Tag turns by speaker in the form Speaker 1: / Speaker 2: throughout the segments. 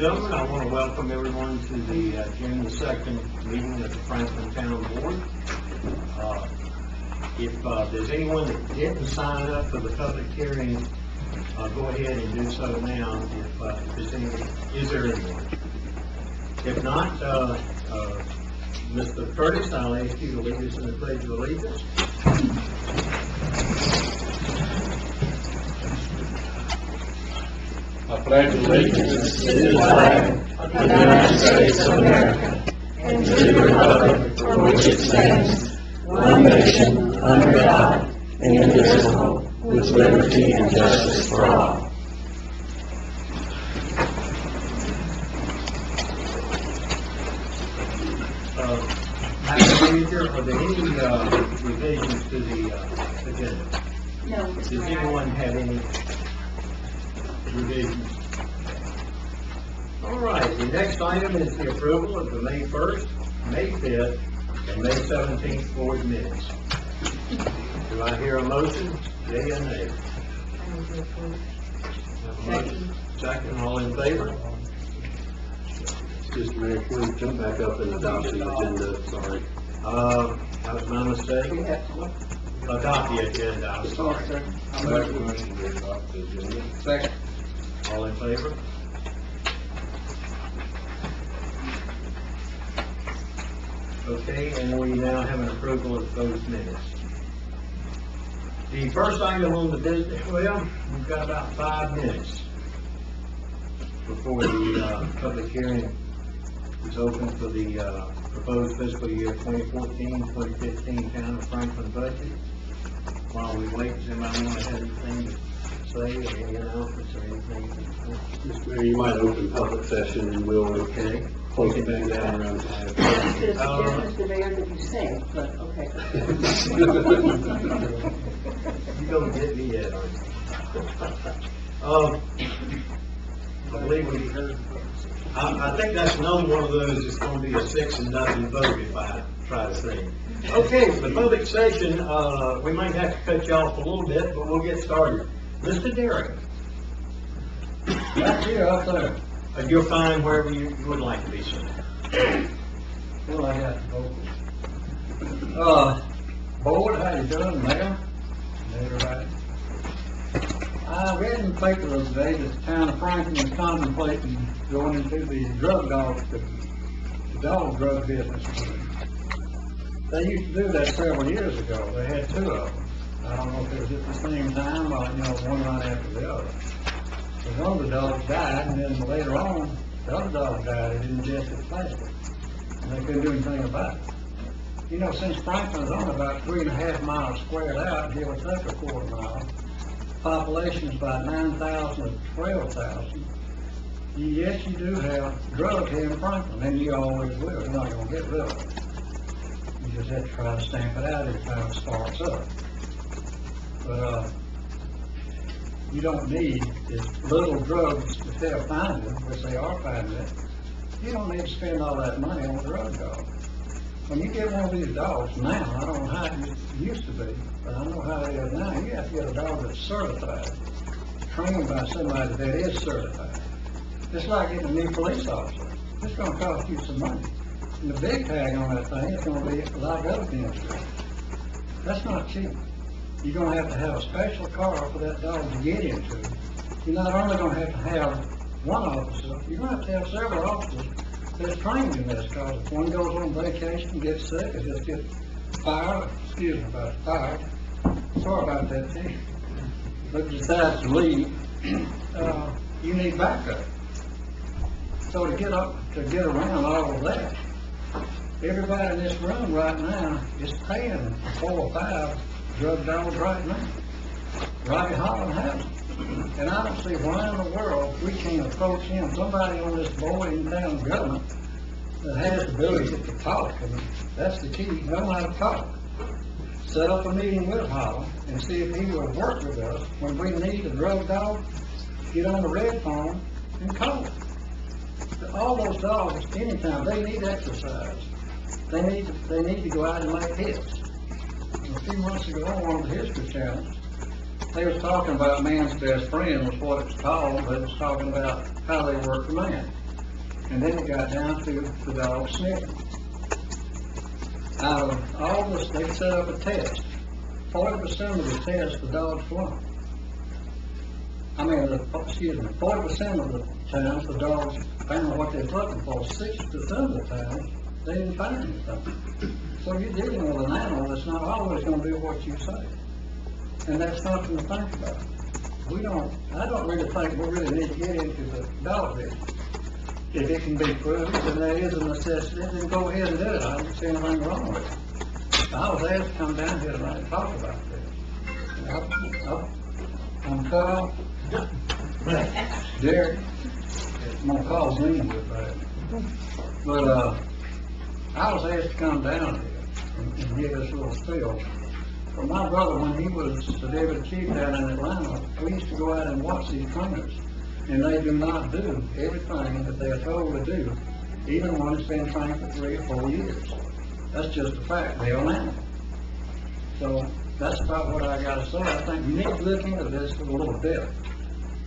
Speaker 1: gentlemen, I want to welcome everyone to the June the 2nd meeting of the Franklin Town Board. If there's anyone that didn't sign up for the public hearing, go ahead and do so now. If there's anyone, is there anyone? If not, Mr. Curtis, I'll ask you to lead us in the Pledge of Allegiance.
Speaker 2: I pledge allegiance to the flag of the United States of America and to the republic for which it stands, one nation, under God, indivisible, with liberty and justice for all.
Speaker 1: Madam Manager, are there any revisions to the agenda?
Speaker 3: No.
Speaker 1: Does anyone have any revisions? All right, the next item is the approval of the May 1st, May 5th, and May 17th board minutes. Do I hear a motion? Yea or nay? Second, all in favor?
Speaker 4: Just Mayor, can we jump back up and adopt the agenda? Sorry.
Speaker 1: That was my mistake. Adopt the agenda, I'm sorry.
Speaker 4: I make a motion to adopt the agenda.
Speaker 2: Second.
Speaker 1: All in favor? Okay, and we now have an approval of those minutes. The first item on the business, well, we've got about 5 minutes before the public hearing is open for the proposed fiscal year 2014-2015 Town of Franklin budget. While we wait, does anybody want to have anything to say, or any announcements or anything?
Speaker 4: Mr. Mayor, you might open public session and we'll close it back down around 5.
Speaker 3: Mr. Mayor, that you say, but okay.
Speaker 1: You don't get me yet, are you? I believe we heard. I think that's another one of those that's going to be a 6-0 vote if I try to say. Okay, the public session, we might have to cut you off a little bit, but we'll get started. Mr. Derrick.
Speaker 2: Back here, up there.
Speaker 1: You're fine wherever you would like to be, sir.
Speaker 2: Well, I got the vocal. Board, how you doing, Mayor? Everybody. I read in the paper the other day that the town of Franklin is contemplating going into the drug dog drug business. They used to do that several years ago. They had 2 of them. I don't know if it was at the same time or, one right after the other. So one of the dogs died, and then later on, the other dog died. It ingested plastic. And they couldn't do anything about it. Since Franklin's only about 3.5 miles squared out, give or take a quarter mile, population is about 9,000 to 12,000. Yes, you do have drugs here in Franklin, and you always will. You're not going to get rid of it. You just have to try to stamp it out every time it starts up. But you don't need this little drugs if they're finding, which they are finding it. You don't need to spend all that money on a drug dog. When you get one of these dogs now, I don't know how it used to be, but I know how it is now. You have to get a dog that's certified, trained by somebody that is certified. It's like getting a new police officer. It's going to cost you some money. And the big tag on that thing is going to be like other things. That's not cheap. You're going to have a special car for that dog to get into. You're not only going to have one officer, you're going to have several officers that's trained in this, because if one goes on vacation, gets sick, or just gets fired, excuse me about fired, sorry about that too, but decides to leave, you need backup. So to get around all of that, everybody in this room right now is paying 4 or 5 drug dogs right now. Robbie Holland has them. And I don't see why in the world we can't approach him, somebody on this board in town government that has the ability to talk. And that's the key, know how to talk. Set up a meeting with Holland and see if he will work with us when we need a drug dog. Get on the red phone and call it. All those dogs, anytime, they need exercise. They need to go out and make hits. And a few months ago on one of the History Channels, they was talking about man's best friend was what it's called, but it was talking about how they work the man. And then it got down to the dog sniffing. Out of all this, they set up a test. 40% of the test, the dogs won. 40% of the times, the dogs found what they were looking for. 60% of the times, they didn't find anything. So you're dealing with an animal that's not always gonna do what you say. And that's something to think about. I don't really think we really need to get into the dog business. If it can be proved, then there is a necessity, then go ahead and do it. I don't see anything wrong with it. I was asked to come down here tonight and talk about this. I'm Carl. Derek. I'm gonna call Gene with that. But, I was asked to come down here and give this little spiel. But my brother, when he was the deputy chief down in Atlanta, we used to go out and watch these trainers. And they do not do everything that they're told to do, even when it's been trained for 3 or 4 years. That's just a fact. They're an animal. So that's about what I gotta say. I think you need to look into this a little bit.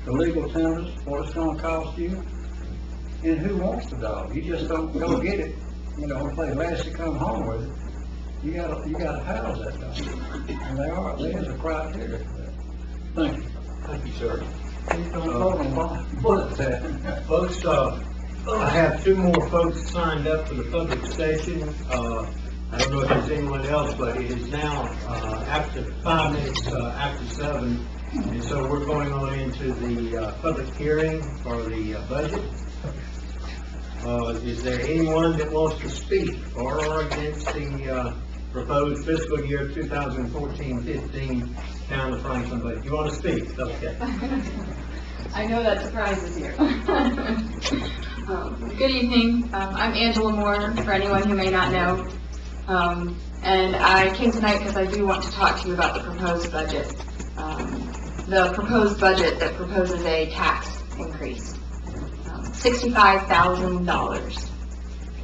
Speaker 2: The legal tenders, what it's gonna cost you, and who wants the dog. You just don't go get it, and play last to come home with it. You gotta house that dog. And there's a criteria for that. Thank you.
Speaker 1: Thank you, sir.
Speaker 2: What's that?
Speaker 1: Folks, I have 2 more folks signed up for the public session. I don't know if there's anyone else, but it is now after 5 minutes after 7, and so we're going on into the public hearing for the budget. Is there anyone that wants to speak for or against the proposed fiscal year 2014-15 Town of Franklin budget? You want to speak? Okay.
Speaker 5: I know that surprises you. Good evening. I'm Angela Moore, for anyone who may not know. And I came tonight because I do want to talk to you about the proposed budget. The proposed budget that proposes a tax increase. $65,000.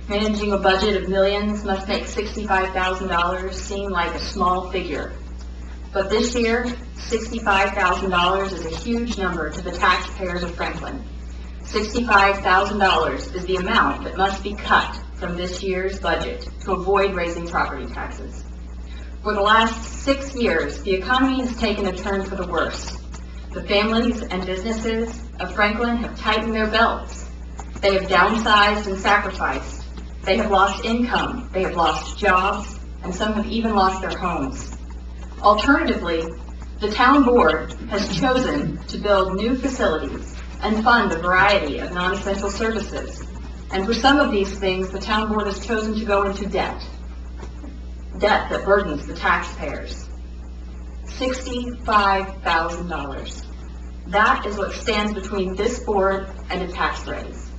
Speaker 5: Managing a budget of millions must make $65,000 seem like a small figure. But this year, $65,000 is a huge number to the taxpayers of Franklin. $65,000 is the amount that must be cut from this year's budget to avoid raising property taxes. For the last 6 years, the economy has taken a turn for the worse. The families and businesses of Franklin have tightened their belts. They have downsized and sacrificed. They have lost income, they have lost jobs, and some have even lost their homes. Alternatively, the town board has chosen to build new facilities and fund a variety of non-essential services. And for some of these things, the town board has chosen to go into debt. Debt that burdens the taxpayers. $65,000. That is what stands between this board and a tax raise.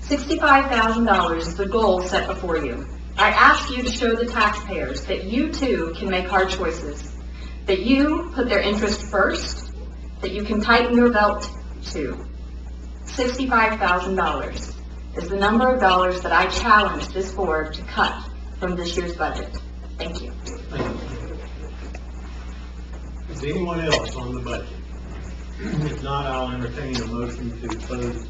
Speaker 5: $65,000 is the goal set before you. I ask you to show the taxpayers that you too can make hard choices, that you put their interest first, that you can tighten your belt too. $65,000 is the number of dollars that I challenge this board to cut from this year's budget. Thank you.
Speaker 1: Is anyone else on the budget? If not, I'll entertain a motion to close.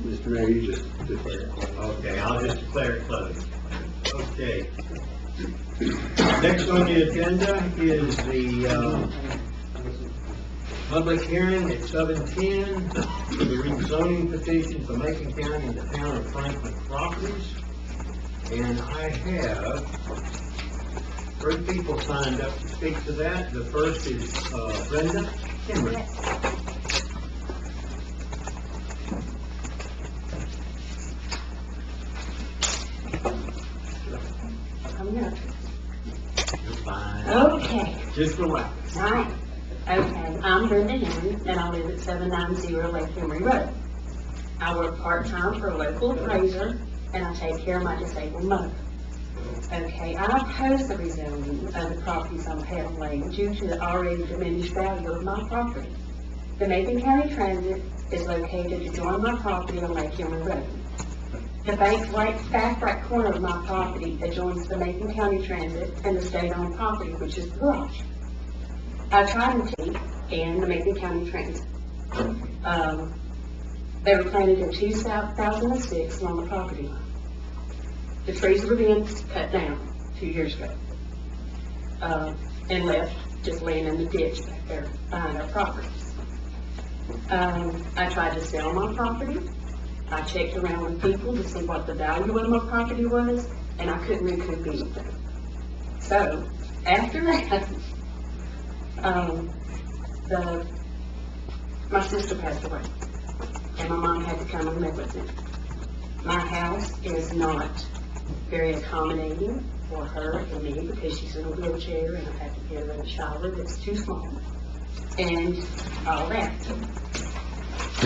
Speaker 4: Mr. Mayor, you just declare it closed.
Speaker 1: Okay, I'll just declare it closed. Okay. Next on the agenda is the public hearing at 7:10, the rezoning petition for Macon County and the town of Franklin properties. And I have 3 people signed up to speak to that. The first is Brenda Henry. You're fine.
Speaker 3: Okay,
Speaker 1: Just relax.
Speaker 3: all right. Okay, I'm Brenda Henry, and I live at 790 Lake Henry Road. I work part-time for a local appraiser, and I take care of my disabled mother. Okay, I oppose the rezoning of the properties on Hale Lane due to the already diminished value of my property. The Macon County Transit is located adjoining my property on Lake Henry Road. The back right corner of my property adjoins the Macon County Transit and the state-owned property, which is the garage. I've tried to and the Macon County Transit. They were planted in 2006 along the property line. The trees were then cut down 2 years ago, and left just laying in the ditch back there behind our properties. I tried to sell my property. I checked around with people to see what the value of my property was, and I couldn't recoup anything. So, after that, my sister passed away, and my mom had to come and live with me. My house is not very accommodating for her and me because she's in a wheelchair, and I have to get her in a shower that's too small, and all that.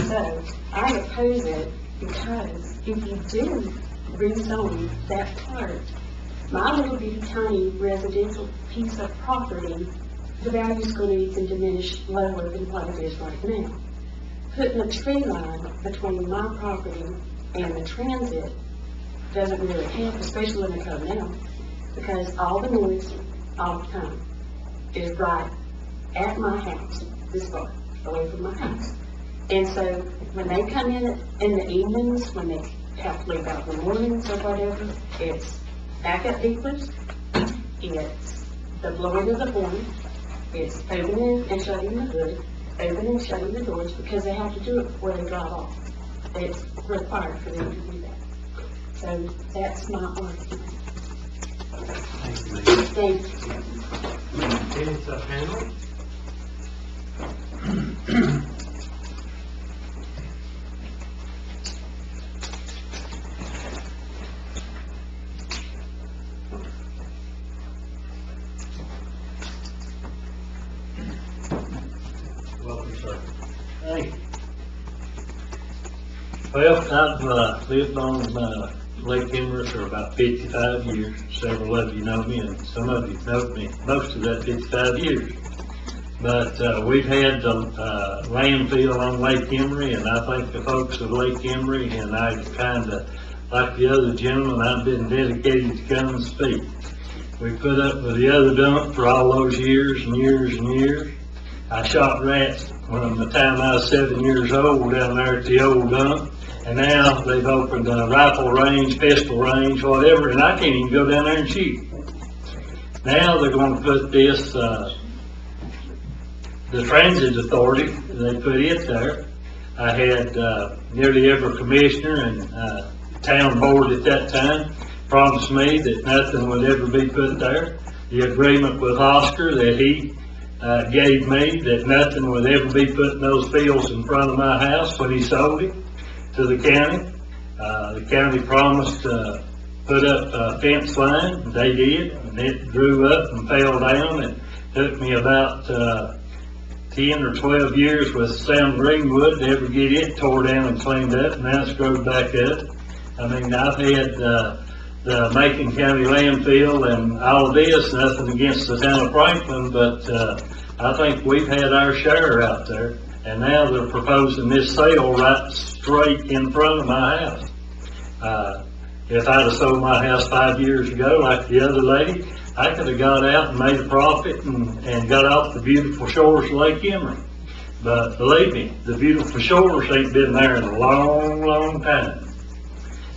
Speaker 3: So, I oppose it because if you do rezone that part, my little bitty tiny residential piece of property, the value's going to even diminish lower than what it is right now. Putting a tree line between my property and the transit doesn't really help, especially when they come now, because all the noise, all the time, is right at my house, this far, away from my house. And so, when they come in the evenings, when they have to leave out in the mornings or whatever, it's backup beepers, it's the blowing of the horn, it's opening and shutting the hood, opening and shutting the doors, because they have to do it before they drive off. It's required for them to do that. So, that's my argument. Thank you.
Speaker 1: It's a panel. Welcome, sir.
Speaker 6: Hey. Well, I've lived on Lake Emery for about 55 years. Several of you know me, and some of you know me most of that 55 years. But we've had the landfill on Lake Emery, and I think the folks of Lake Emery, and I kind of, like the other gentleman, I've been dedicated to come and speak. We put up with the other dump for all those years and years and years. I shot rats from the time I was 7 years old down there at the old dump, and now they've opened a rifle range, pistol range, whatever, and I can't even go down there and shoot. Now they're going to put this, the Transit Authority, they put it there. I had nearly every commissioner and town board at that time promised me that nothing would ever be put there. The agreement with Oscar that he gave me that nothing would ever be put in those fields in front of my house when he sold it to the county. The county promised to put up a fence line. They did, and it grew up and fell down. It took me about 10 or 12 years with Sam Greenwood to ever get it tore down and cleaned up. Now it's grown back up. I mean, I've had the Macon County landfill and all of this, nothing against the town of Franklin, but I think we've had our share out there, and now they're proposing this sale right straight in front of my house. If I'd have sold my house 5 years ago, like the other lady, I could have got out and made a profit and got off the beautiful shores of Lake Emery. But believe me, the beautiful shores ain't been there in a long, long time.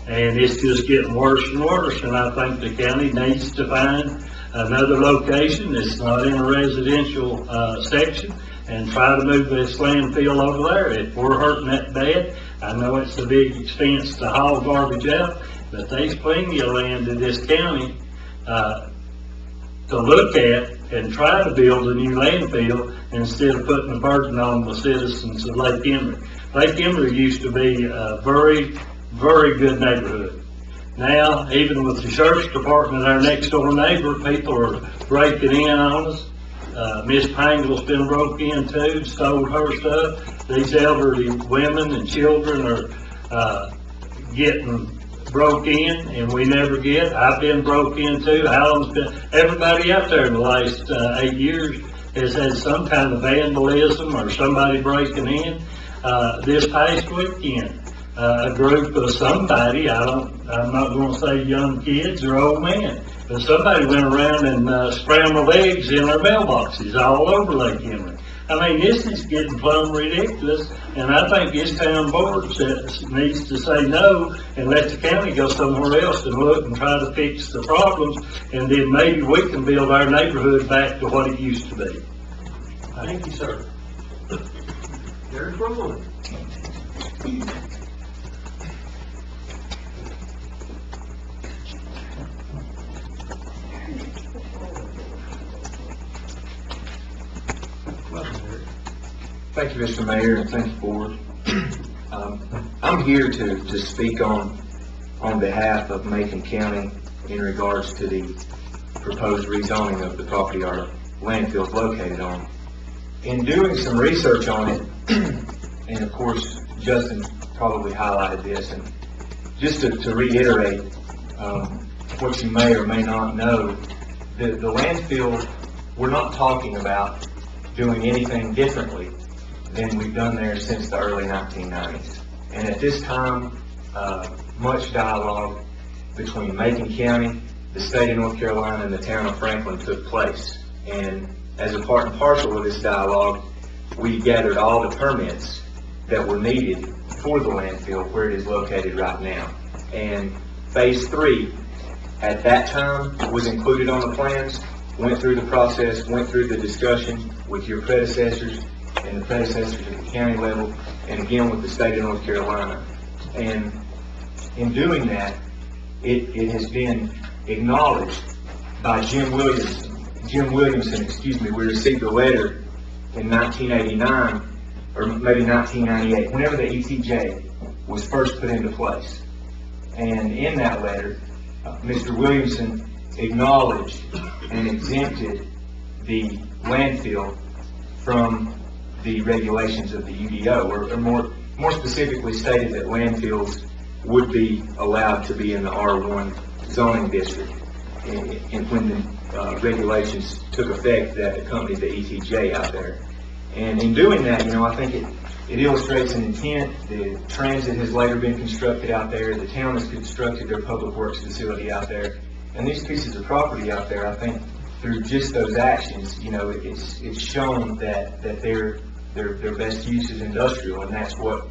Speaker 6: And it's just getting worse and worse, and I think the county needs to find another location that's not in a residential section and try to move this landfill over there. If we're hurting that bad, I know it's a big expense to haul garbage out, but there's plenty of land in this county to look at and try to build a new landfill instead of putting a burden on the citizens of Lake Emery. Lake Emery used to be a very, very good neighborhood. Now, even with the sheriff's department, our next door neighbor, people are breaking in on us. Miss Pangle's been broke in too, stole her stuff. These elderly women and children are getting broke in, and we never get. I've been broke in too. Alan's been, everybody out there in the last 8 years has had some kind of vandalism or somebody breaking in. This past weekend, a group of somebody, I'm not going to say young kids or old men, but somebody went around and scrambled eggs in our mailboxes all over Lake Emery. I mean, this is getting plumb ridiculous, and I think this town board needs to say no and let the county go somewhere else and look and try to fix the problems, and then maybe we can build our neighborhood back to what it used to be.
Speaker 4: Thank you, sir. Derek Rowan.
Speaker 7: Thank you, Mr. Mayor, and thank you, Board. I'm here to speak on behalf of Macon County in regards to the proposed rezoning of the property our landfill is located on. In doing some research on it, and of course, Justin probably highlighted this, and just to reiterate what you may or may not know, the landfill, we're not talking about doing anything differently than we've done there since the early 1990s. And at this time, much dialogue between Macon County, the state of North Carolina, and the town of Franklin took place. And as a part and parcel of this dialogue, we gathered all the permits that were needed for the landfill where it is located right now. And phase 3, at that time, was included on the plans, went through the process, went through the discussion with your predecessors and the predecessors at the county level, and again with the state of North Carolina. And in doing that, it has been acknowledged by Jim Williamson. We received a letter in 1989, or maybe 1998, whenever the ETJ was first put into place. And in that letter, Mr. Williamson acknowledged and exempted the landfill from the regulations of the UDO, or more specifically stated that landfills would be allowed to be in the R1 zoning district and when the regulations took effect that accompanied the ETJ out there. And in doing that, I think it illustrates an intent. The transit has later been constructed out there. The town has constructed their public works facility out there. And these pieces of property out there, I think, through just those actions, it's shown that their best use is industrial, and that's what,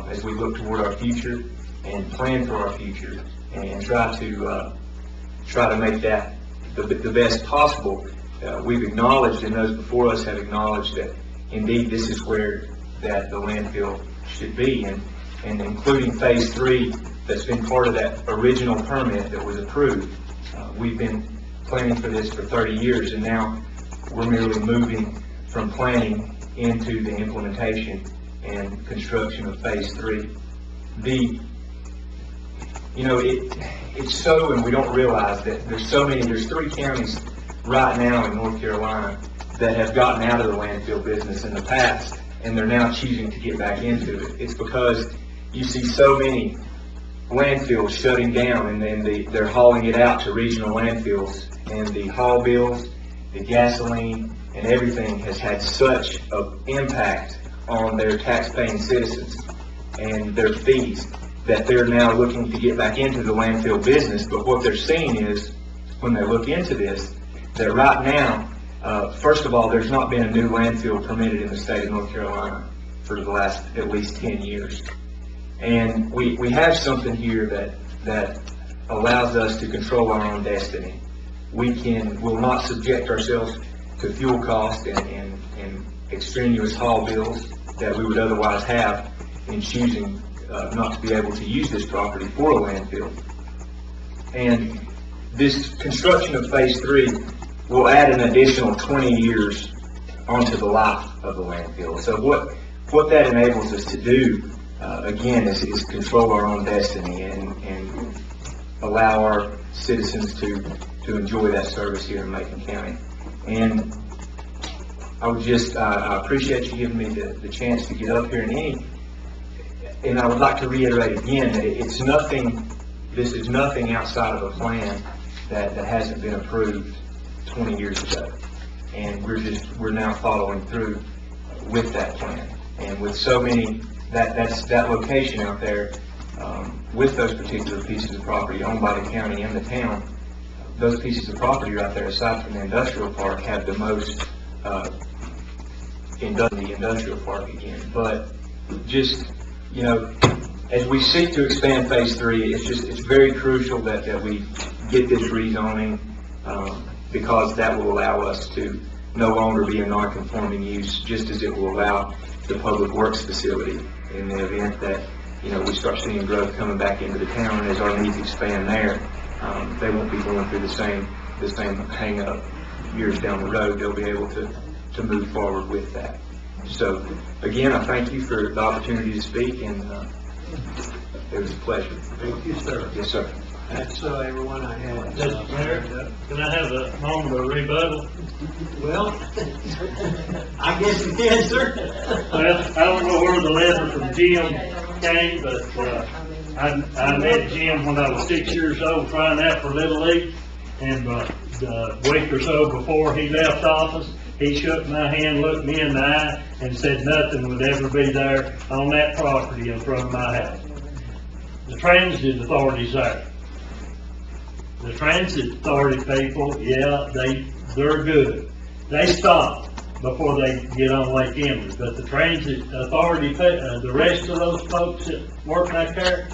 Speaker 7: as we look toward our future and plan for our future and try to make that the best possible, we've acknowledged, and those before us have acknowledged, that indeed this is where that the landfill should be, and including phase 3 that's been part of that original permit that was approved. We've been planning for this for 30 years, and now we're merely moving from planning into the implementation and construction of phase 3. It's so, and we don't realize that there's 3 counties right now in North Carolina that have gotten out of the landfill business in the past, and they're now choosing to get back into it. It's because you see so many landfills shutting down, and then they're hauling it out to regional landfills, and the haul bills, the gasoline, and everything has had such an impact on their tax-paying citizens and their fees that they're now looking to get back into the landfill business. But what they're seeing is, when they look into this, that right now, first of all, there's not been a new landfill permitted in the state of North Carolina for the last at least 10 years. And we have something here that allows us to control our own destiny. Will not subject ourselves to fuel costs and extraneous haul bills that we would otherwise have in choosing not to be able to use this property for a landfill. And this construction of phase 3 will add an additional 20 years onto the life of the landfill. So what that enables us to do, again, is control our own destiny and allow our citizens to enjoy that service here in Macon County. And I appreciate you giving me the chance to get up here, and I would like to reiterate again that this is nothing outside of a plan that hasn't been approved 20 years ago. And we're now following through with that plan. And with so many, that location out there, with those particular pieces of property owned by the county and the town, those pieces of property right there, aside from the industrial park, have the most the industrial park again. But just, as we seek to expand Phase 3, it's very crucial that we get this rezoning, because that will allow us to no longer be a non-conforming use, just as it will allow the public works facility in the event that, we start seeing growth coming back into the town, and as our needs expand there, they won't be going through the same hang-up years down the road. They'll be able to move forward with that. So, again, I thank you for the opportunity to speak, and it was a pleasure.
Speaker 1: Thank you, sir.
Speaker 7: Yes, sir.
Speaker 1: That's, everyone I had.
Speaker 6: Mr. Mayor, can I have a moment of rebuttal?
Speaker 1: Well, I guess you can, sir.
Speaker 6: Well, I don't know where the letter from Jim came, but, I met Jim when I was 6 years old trying out for Little League, and, a week or so before he left office, he shook my hand, looked me in the eye, and said nothing would ever be there on that property in front of my house. The transit authority's there. The transit authority people, yeah, they're good. They stop before they get on Lake Emery, but the transit authority, the rest of those folks that work back there,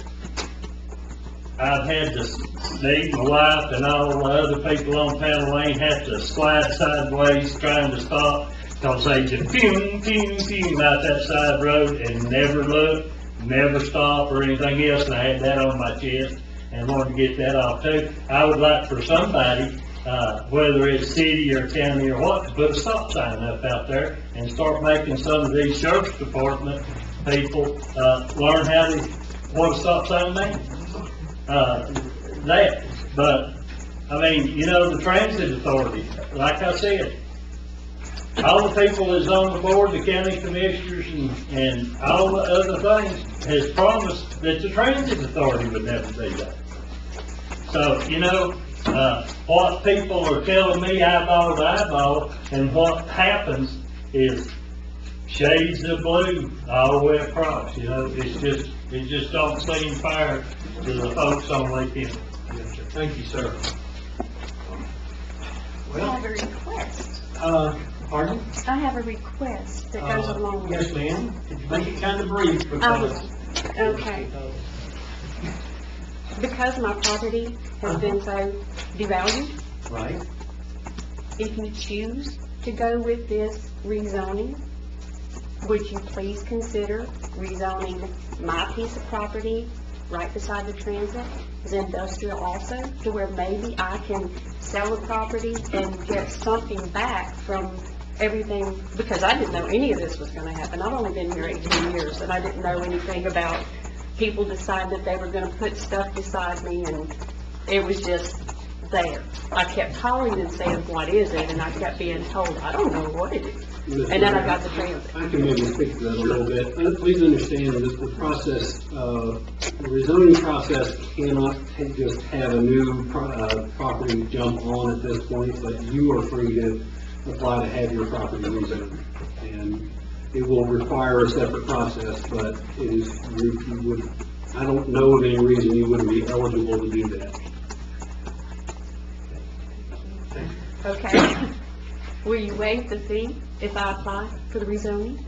Speaker 6: I've had to, me, my wife, and all the other people on Panel Lane have to slide sideways trying to stop, because they just pew, pew, pew out that side road and never look, never stop or anything else, and I had that on my chest and wanted to get that off too. I would like for somebody, whether it's city or county or what, to put a stop sign up out there and start making some of these sheriff's department people, learn what a stop sign means. But, I mean, the transit authority, like I said, all the people that's on the board, the county commissioners and all the other things, has promised that the transit authority would never be there. So, what people are telling me eyeball to eyeball, and what happens is shades of blue all the way across, it just don't seem fair to the folks on Lake Emery.
Speaker 1: Thank you, sir.
Speaker 8: I have a request.
Speaker 1: Pardon?
Speaker 8: I have a request that goes along with
Speaker 1: Yes, ma'am. Could you make it kind of brief, because...
Speaker 8: Okay. Because my property has been so devalued,
Speaker 1: Right.
Speaker 8: if you choose to go with this rezoning, would you please consider rezoning my piece of property right beside the transit as industrial also, to where maybe I can sell the property and get something back from everything, because I didn't know any of this was going to happen. I've only been here 18 years, and I didn't know anything about people deciding that they were going to put stuff beside me, and it was just there. I kept calling and saying, what is it? And I kept being told, I don't know what it is. And then I got the transit.
Speaker 4: I can maybe speak to that a little bit. Please understand that the process, the rezoning process cannot just have a new property jump on at this point, but you are free to apply to have your property rezoned. And it will require a separate process, but it is, I don't know of any reason you wouldn't be eligible to do that.
Speaker 8: Okay. Will you waive the fee if I apply for the rezoning?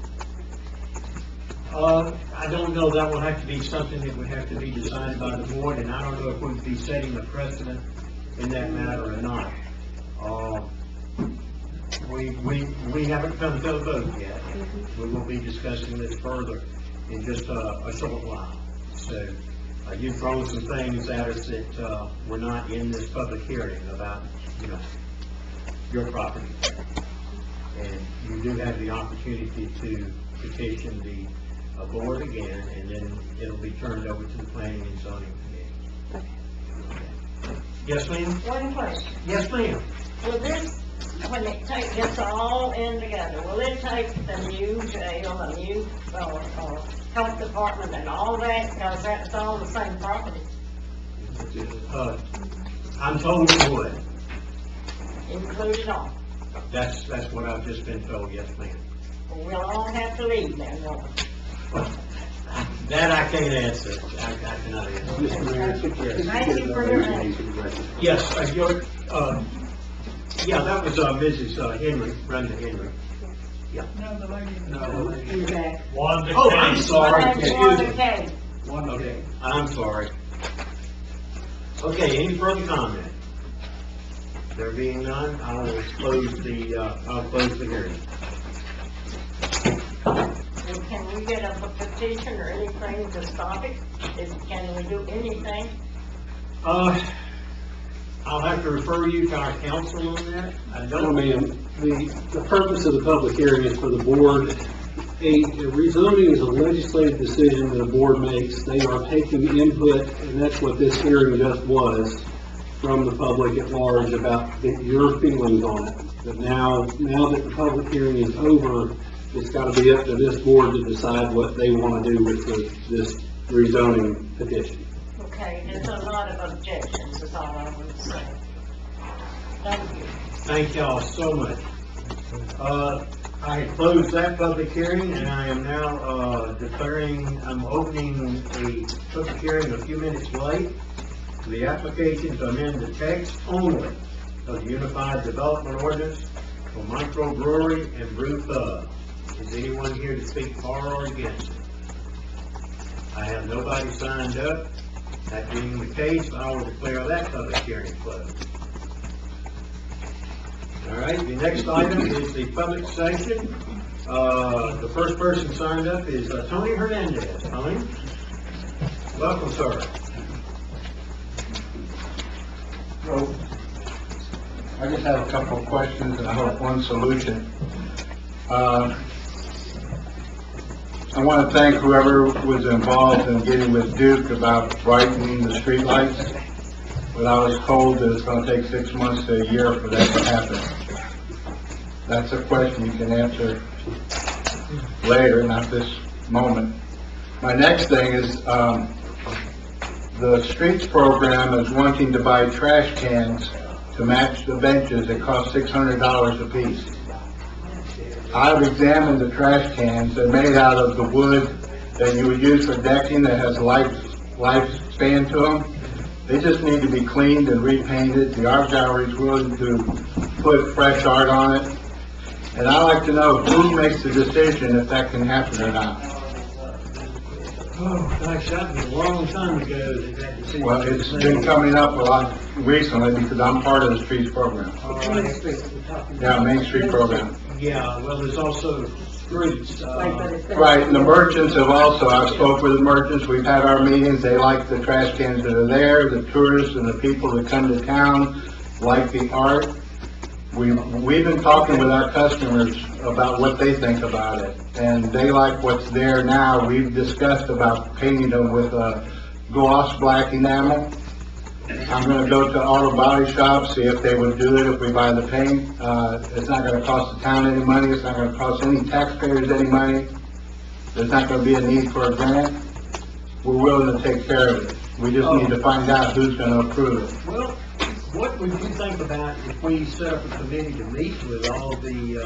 Speaker 1: I don't know, that will have to be something that would have to be decided by the board, and I don't know if we would be setting a precedent in that matter or not. We haven't come to a vote yet. We will be discussing this further in just a short while. So, you've thrown some things at us that, were not in this public hearing about, your property. And you do have the opportunity to petition the board again, and then it'll be turned over to the planning and zoning committee. Okay. Yes, ma'am?
Speaker 9: One question.
Speaker 1: Yes, ma'am.
Speaker 9: Will this, when it gets all in together, will it take the new jail, the new health department and all that, because that's all the same property?
Speaker 1: I'm told it would.
Speaker 9: Include it all?
Speaker 1: That's what I've just been told, yes, ma'am.
Speaker 9: Well, we'll all have to leave then, won't we?
Speaker 1: That I can't answer. I cannot answer.
Speaker 4: Mr. Mayor,
Speaker 9: Thank you for your answer.
Speaker 1: Yes, yeah, that was Mrs. Henry, Brenda Henry.
Speaker 8: Okay.
Speaker 6: One to
Speaker 1: Oh, I'm sorry.
Speaker 9: That's
Speaker 1: Excuse
Speaker 9: Wanda
Speaker 1: me.
Speaker 9: Kane.
Speaker 1: Okay, I'm sorry. Okay, any further comment? There being none, I'll close the hearing.
Speaker 9: And can we get a petition or anything to stop it? Can we do anything?
Speaker 1: I'll have to refer you to our council on that. I
Speaker 4: No,
Speaker 1: don't,
Speaker 4: ma'am, the purpose of the public hearing is for the board, a rezoning is a legislative decision that a board makes. They are taking input, and that's what this hearing just was, from the public at large about your feelings on it. But now that the public hearing is over, it's gotta be up to this board to decide what they wanna do with this rezoning petition.
Speaker 9: Okay, there's a lot of objections, is all I would say. Thank you.
Speaker 1: thank y'all so much. I closed that public hearing, and I am now, I'm opening a public hearing a few minutes late. The application to amend the text only of the Unified Development Ordinance for microbrewery and brew pub. Is anyone here to speak for or against it? I have nobody signed up. That being the case, I will declare that public hearing closed. All right, the next item is the public session. The first person signed up is Tony Hernandez. Tony? Welcome, sir.
Speaker 10: So, I just have a couple of questions and I hope one solution. I want to thank whoever was involved in getting with Duke about brightening the streetlights, but I was told that it's going to take 6 months to a year for that to happen. That's a question you can answer later, not this moment. My next thing is, the streets program is wanting to buy trash cans to match the benches that cost $600 a piece. I've examined the trash cans. They're made out of the wood that you would use for decking that has lifespan to them. They just need to be cleaned and repainted. The art gallery is willing to put fresh art on it. And I'd like to know who makes the decision if that can happen or not.
Speaker 1: Oh, gosh, that was a long time ago that that decision.
Speaker 10: Well, it's been coming up a lot recently because I'm part of the streets program. Yeah, Main Street program.
Speaker 1: Yeah, well, there's also streets.
Speaker 10: Right, and the merchants have also, I've spoke with the merchants, we've had our meetings, they like the trash cans that are there, the tourists and the people that come to town like the art. We've been talking with our customers about what they think about it, and they like what's there now. We've discussed about painting them with a gloss black enamel. I'm gonna go to auto body shops, see if they would do it if we buy the paint. It's not gonna cost the town any money, it's not gonna cost any taxpayers any money. There's not gonna be a need for a grant. We're willing to take care of it. We just need to find out who's gonna approve it.
Speaker 1: Well, what would you think about if we set up a committee to meet with all the,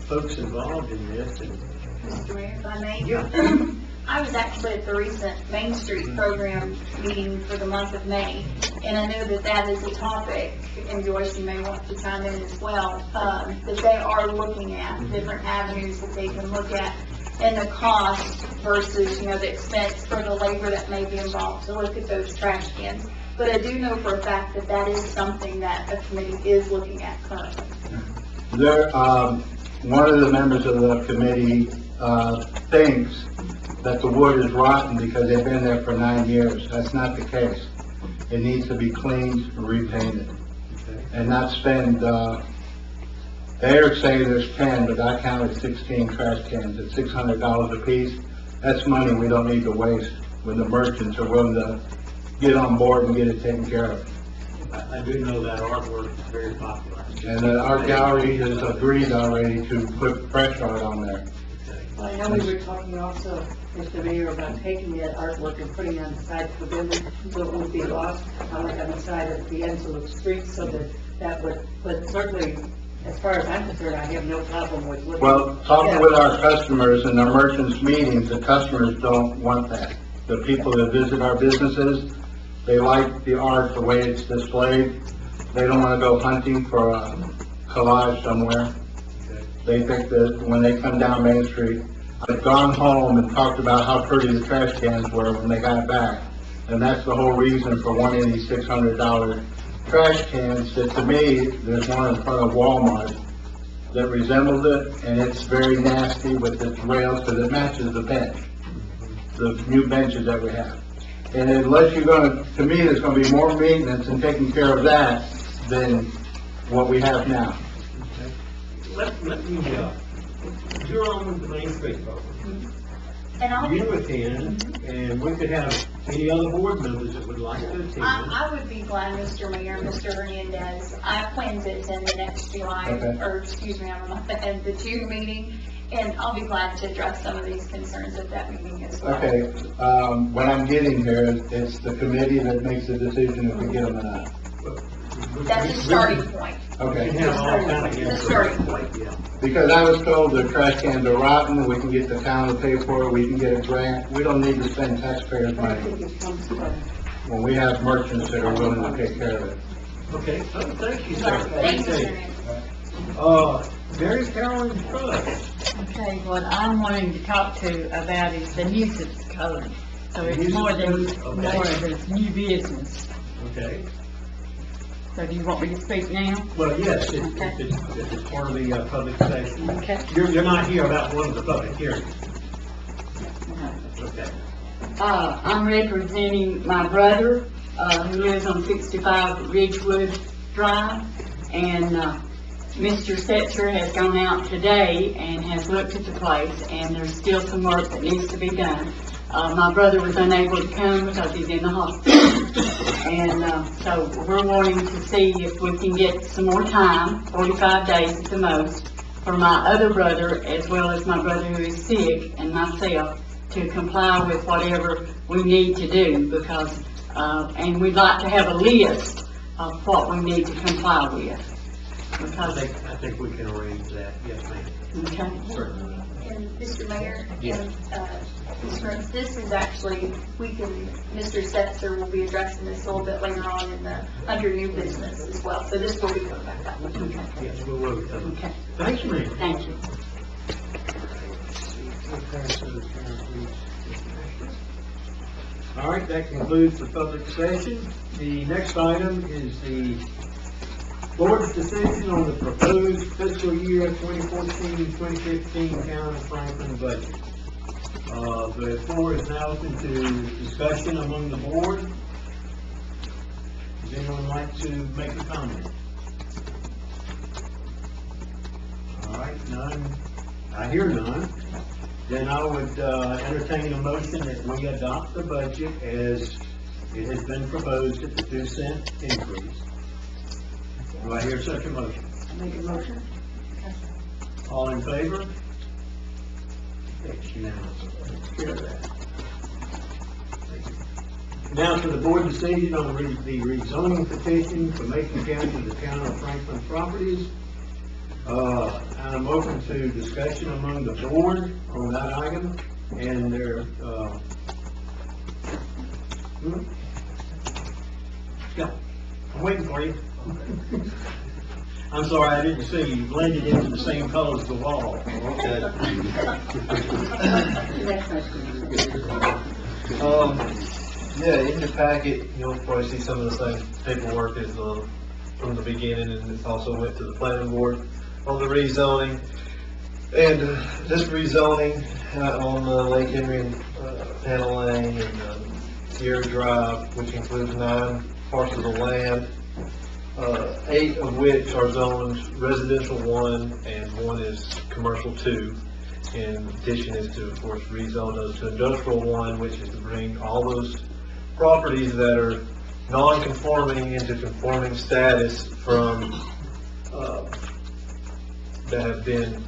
Speaker 1: folks involved in this and?
Speaker 5: Mr. Mayor, if I may?
Speaker 1: Yeah.
Speaker 5: I was actually at the recent Main Street program meeting for the month of May, and I know that that is a topic, and Joyce, you may want to chime in as well, that they are looking at different avenues that they can look at, and the cost versus, the expense for the labor that may be involved to look at those trash cans. But I do know for a fact that that is something that a committee is looking at currently.
Speaker 10: One of the members of the committee, thinks that the wood is rotten because they've been there for 9 years. That's not the case. It needs to be cleaned and repainted. And not spend, they're saying there's 10, but I counted 16 trash cans at $600 a piece. That's money we don't need to waste when the merchants are willing to get on board and get it taken care of.
Speaker 1: I do know that artwork is very popular.
Speaker 10: And the art gallery has agreed already to put fresh art on there.
Speaker 11: Well, I know we were talking also, Mr. Mayor, about taking that artwork and putting it on the side of the building so it won't be lost, like on the side of the ends of the street, so that would, but certainly, as far as I'm concerned, I have no problem with looking.
Speaker 10: Well, talking with our customers and our merchants meetings, the customers don't want that. The people that visit our businesses, they like the art, the way it's displayed. They don't want to go hunting for a collage somewhere. They think that when they come down Main Street, I've gone home and talked about how pretty the trash cans were when they got back. And that's the whole reason for wanting these $600 trash cans, that to me, there's one in front of Walmart that resembles it, and it's very nasty with its rails, because it matches the bench, the new benches that we have. And unless you're gonna, to me, there's gonna be more maintenance in taking care of that than what we have now.
Speaker 4: Let me, you're on with the Main Street program.
Speaker 5: And I'll,
Speaker 4: You attend, and we could have any other board members that would like to attend.
Speaker 5: I would be glad, Mr. Mayor, Mr. Hernandez. I plan to attend the next July,
Speaker 10: Okay.
Speaker 5: or excuse me, I'm not the June meeting, and I'll be glad to address some of these concerns at that meeting as well.
Speaker 10: Okay, what I'm getting here is, it's the committee that makes the decision if we get them or not.
Speaker 5: That's a starting point.
Speaker 10: Okay.
Speaker 4: We have all kind of
Speaker 5: It's a starting point.
Speaker 4: Yeah.
Speaker 10: Because I was told the trash cans are rotten, we can get the town to pay for it, we can get a grant, we don't need to spend taxpayers'
Speaker 11: I
Speaker 10: money
Speaker 11: think it comes from,
Speaker 10: when we have merchants that are willing to take care of it.
Speaker 4: Okay, thank you, sir.
Speaker 5: Thank you,
Speaker 4: Okay.
Speaker 5: Mr. Hernandez.
Speaker 4: Mary Carolyn Trust.
Speaker 12: Okay, what I'm wanting to talk to about is the nuisance code. So it's more than, more of it's new business.
Speaker 4: Okay.
Speaker 12: So do you want me to speak now?
Speaker 4: Well, yes, if
Speaker 12: Okay.
Speaker 4: it's part of the public session.
Speaker 12: Okay.
Speaker 4: You're not here about one of the public hearings. Okay.
Speaker 12: I'm representing my brother, who lives on 65 Ridgewood Drive, and, Mr. Setzer has gone out today and has looked at the place, and there's still some work that needs to be done. My brother was unable to come because he's in the hospital. And, so we're wanting to see if we can get some more time, 45 days at the most, for my other brother, as well as my brother who is sick, and myself, to comply with whatever we need to do, because, and we'd like to have a list of what we need to comply with. Because,
Speaker 4: I think we can arrange that, yes, ma'am.
Speaker 12: okay?
Speaker 4: Certainly.
Speaker 5: And Mr. Mayor,
Speaker 4: Yes.
Speaker 5: and, Mr. Rhodes, this is actually, Mr. Setzer will be addressing this a little bit later on in the, under new business as well, so this will be coming back up.
Speaker 12: Okay.
Speaker 4: Yes, we will.
Speaker 12: Okay.
Speaker 4: Thank you, ma'am.
Speaker 12: Thank you.
Speaker 1: All right, that concludes the public session. The next item is the board's decision on the proposed fiscal year 2014-2015 Town of Franklin budget. The floor is now open to discussion among the board. Does anyone like to make a comment? All right, none. I hear none. Then I would entertain a motion that we adopt the budget as it has been proposed at the 2-cent increase. Do I hear such a motion?
Speaker 12: Make a motion.
Speaker 1: All in favor? It's unanimous. Hear that. Now to the board decision on the rezoning petition for Macon County to the Town of Franklin properties. I'm open to discussion among the board on that item, and there, yeah, I'm waiting for you. I'm sorry, I didn't see you blended into the same color as the wall. Okay.
Speaker 13: Yeah, in your packet, you'll probably see some of the same paperwork as from the beginning, and it also went to the planning board on the rezoning. And this rezoning on Lake Henry and Hannah Lane and Sierra Drive, which includes 9 parcels of land, 8 of which are zoned residential 1 and 1 is commercial 2. And the petition is to, of course, rezone those to industrial 1, which is to bring all those properties that are non-conforming into conforming status from, that have been,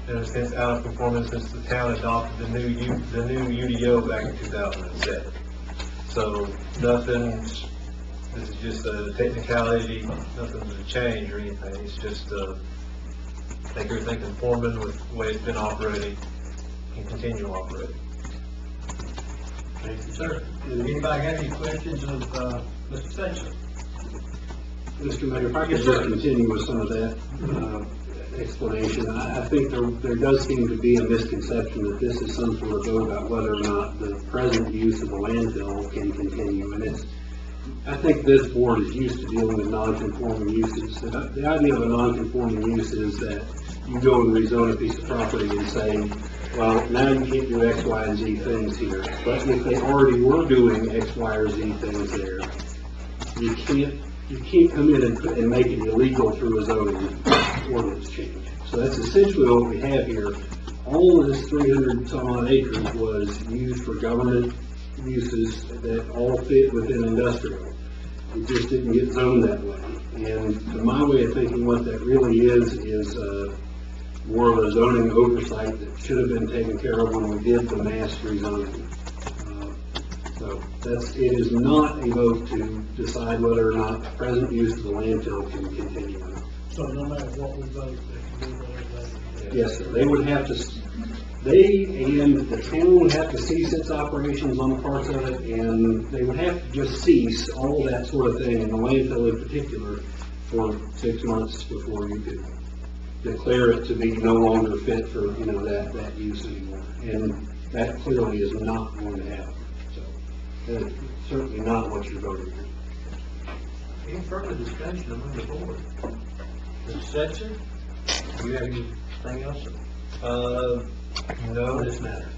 Speaker 13: in a sense, out of conformance since the town adopted the new UDO back in 2007. So nothing, this is just a technicality, nothing to change or anything. It's just, make everything conforming with the way it's been operating and continue operating.
Speaker 1: Thank you, sir. Does anybody have any questions of Mr. Setzer?
Speaker 4: Mr. Mayor, if I could just continue with some of that. explanation. I think there does seem to be a misconception that this is some sort of vote about whether or not the present use of the landfill can continue. And I think this board is used to dealing with non-conforming uses. The idea of a non-conforming use is that you go and rezone a piece of property and say, well, now you can't do X, Y, and Z things here. But if they already were doing X, Y, or Z things there, you can't come in and make it illegal through a zoning ordinance change. So that's essentially what we have here. All of this 300 some odd acres was used for government uses that all fit within industrial. It just didn't get zoned that way. And to my way of thinking, what that really is more of a zoning oversight that should have been taken care of when we did the mass rezoning. So it is not a vote to decide whether or not the present use of the landfill can continue.
Speaker 1: So no matter what we vote, they can do whatever they...
Speaker 4: Yes, sir. They would have to, they and the town would have to cease its operations on parts of it, and they would have to just cease all that sort of thing, and the landfill in particular, for 6 months before you could declare it to be no longer fit for, that use anymore. And that clearly is not going to happen. So that's certainly not what you're voting for.
Speaker 1: Any further discussion among the board? Mr. Setzer, do you have anything else?
Speaker 13: No,
Speaker 1: This matter.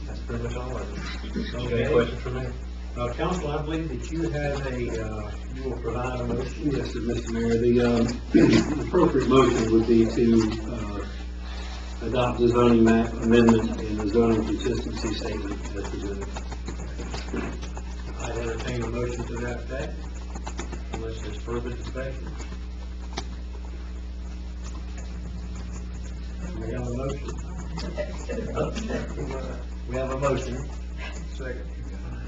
Speaker 13: that's pretty much all of it.
Speaker 1: Okay.
Speaker 13: Any questions for me?
Speaker 1: Council, I believe that you have you will provide a motion.
Speaker 4: Yes, sir, Mr. Mayor. The appropriate motion would be to adopt the zoning map amendment and the zoning consistency statement as presented.
Speaker 1: I entertain a motion to that effect, unless there's further discussion. We have a motion. We have a motion. Second.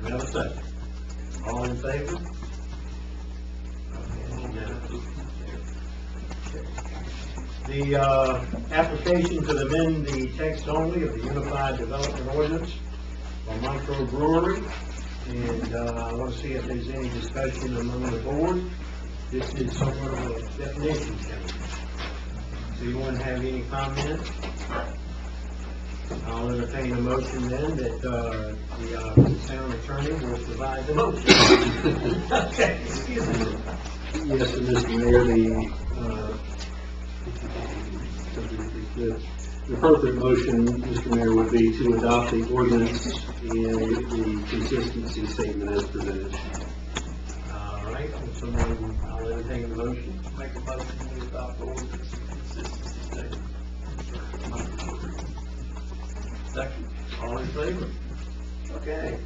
Speaker 1: We have a second. All in favor? The application to amend the text only of the Unified Development Ordinance for microbrewery, and I want to see if there's any discussion among the board. This is somewhat of a definition change. Does anyone have any comments? I'll entertain a motion then that the town attorney will provide the motion. Okay, excuse me.
Speaker 4: Yes, sir, Mr. Mayor, the appropriate motion, Mr. Mayor, would be to adopt the ordinance and the consistency statement as presented.
Speaker 1: All right, I'll entertain the motion. Make a motion to adopt the ordinance and consistency statement. Second. All in favor? Okay.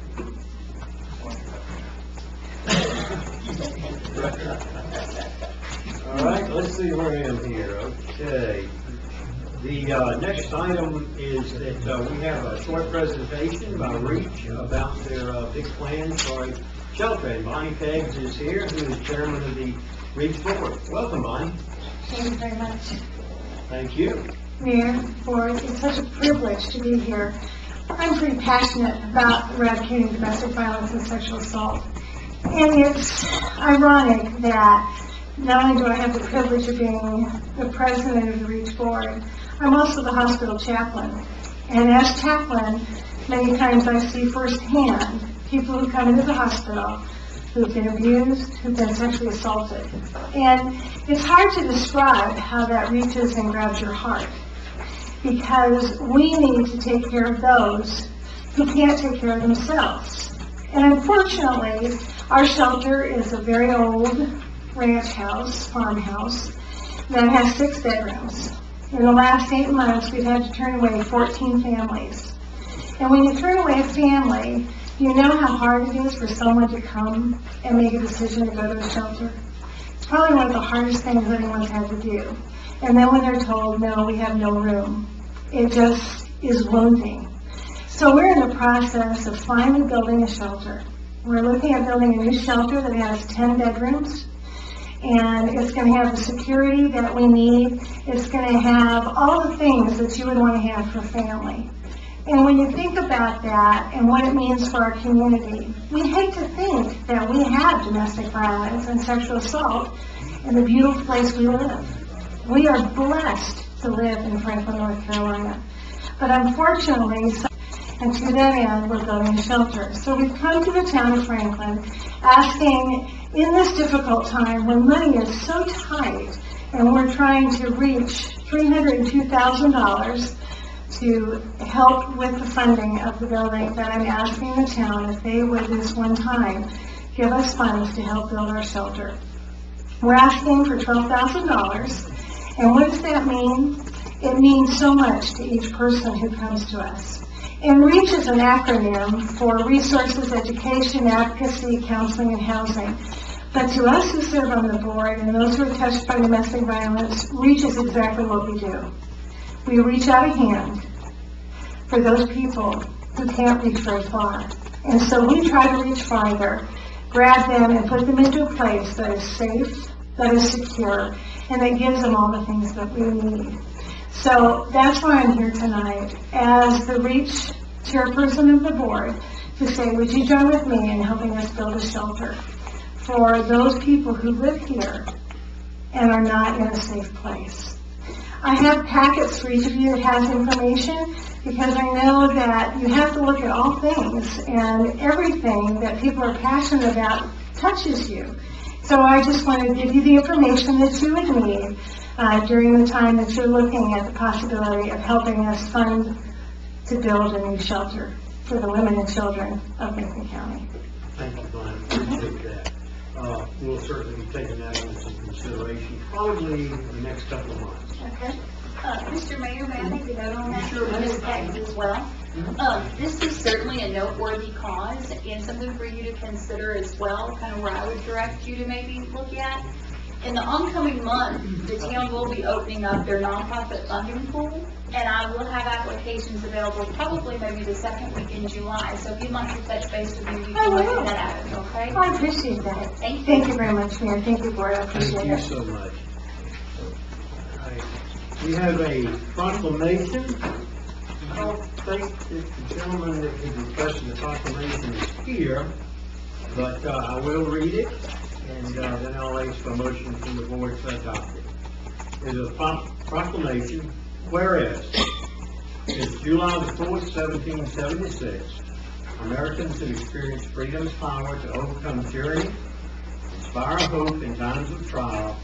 Speaker 1: All right, let's see where I am here. Okay. The next item is that we have a short presentation by REACH about their big plans for a shelter. And Bonnie Peggs is here, who is chairman of the REACH board. Welcome, Bonnie.
Speaker 14: Thank you very much,
Speaker 1: Thank you.
Speaker 14: Mayor, Board. It's such a privilege to be here. I'm pretty passionate about eradicating domestic violence and sexual assault. And it's ironic that not only do I have the privilege of being the president of the REACH board, I'm also the hospital chaplain. And as chaplain, many times I see firsthand people who come into the hospital who've been abused, who've been sexually assaulted. And it's hard to describe how that reaches and grabs your heart, because we need to take care of those who can't take care of themselves. And unfortunately, our shelter is a very old ranch house, farmhouse, that has 6 bedrooms. In the last 8 months, we've had to turn away 14 families. And when you turn away a family, you know how hard it is for someone to come and make a decision to go to a shelter. It's probably one of the hardest things anyone's had to do. And then when they're told, no, we have no room, it just is wounding. So we're in the process of finally building a shelter. We're looking at building a new shelter that has 10 bedrooms. And it's going to have the security that we need. It's going to have all the things that you would want to have for a family. And when you think about that and what it means for our community, we hate to think that we have domestic violence and sexual assault in the beautiful place we live. We are blessed to live in Franklin, North Carolina. But unfortunately, and to that end, we're building a shelter. So we've come to the town of Franklin asking, in this difficult time when money is so tight and we're trying to reach $302,000 to help with the funding of the building, that I'm asking the town if they would this one time give us funds to help build our shelter. We're asking for $12,000, and what does that mean? It means so much to each person who comes to us. And REACH is an acronym for Resources, Education, Advocacy, Counseling, and Housing. But to us who serve on the board and those who are touched by domestic violence, REACH is exactly what we do. We reach out a hand for those people who can't reach very far. And so we try to reach farther, grab them and put them into a place that is safe, that is secure, and that gives them all the things that we need. So that's why I'm here tonight as the REACH chairperson of the board to say, would you join with me in helping us build a shelter for those people who live here and are not in a safe place. I have packets for each of you that has information, because I know that you have to look at all things, and everything that people are passionate about touches you. So I just want to give you the information that you would need during the time that you're looking at the possibility of helping us fund to build a new shelter for the women and children of Macon County.
Speaker 4: Thank you, Glenn. Appreciate that. We'll certainly be taking that into consideration probably in the next couple of months.
Speaker 5: Okay. Mr. Mayor, may I make a note on that?
Speaker 4: Sure, ma'am.
Speaker 5: Ms. Peggy as well. This is certainly a noteworthy cause and something for you to consider as well, kind of where I would direct you to maybe look at. In the oncoming month, the town will be opening up their nonprofit funding pool, and I will have applications available probably maybe the second week in July. So if you'd like to touch base with me, you can look that out, okay?
Speaker 14: I appreciate that.
Speaker 5: Thank you.
Speaker 14: Thank you very much, Mayor. Thank you, Board. I appreciate
Speaker 4: Thank you
Speaker 14: it.
Speaker 4: so much. We have a proclamation. I don't think that the gentleman that is requesting the proclamation is here, but I will read it, and then I'll ask for a motion from the board to adopt it. It is a proclamation, whereas it's July the 4th, 1776, Americans have experienced freedom's power to overcome tyranny, inspire hope in times of trial,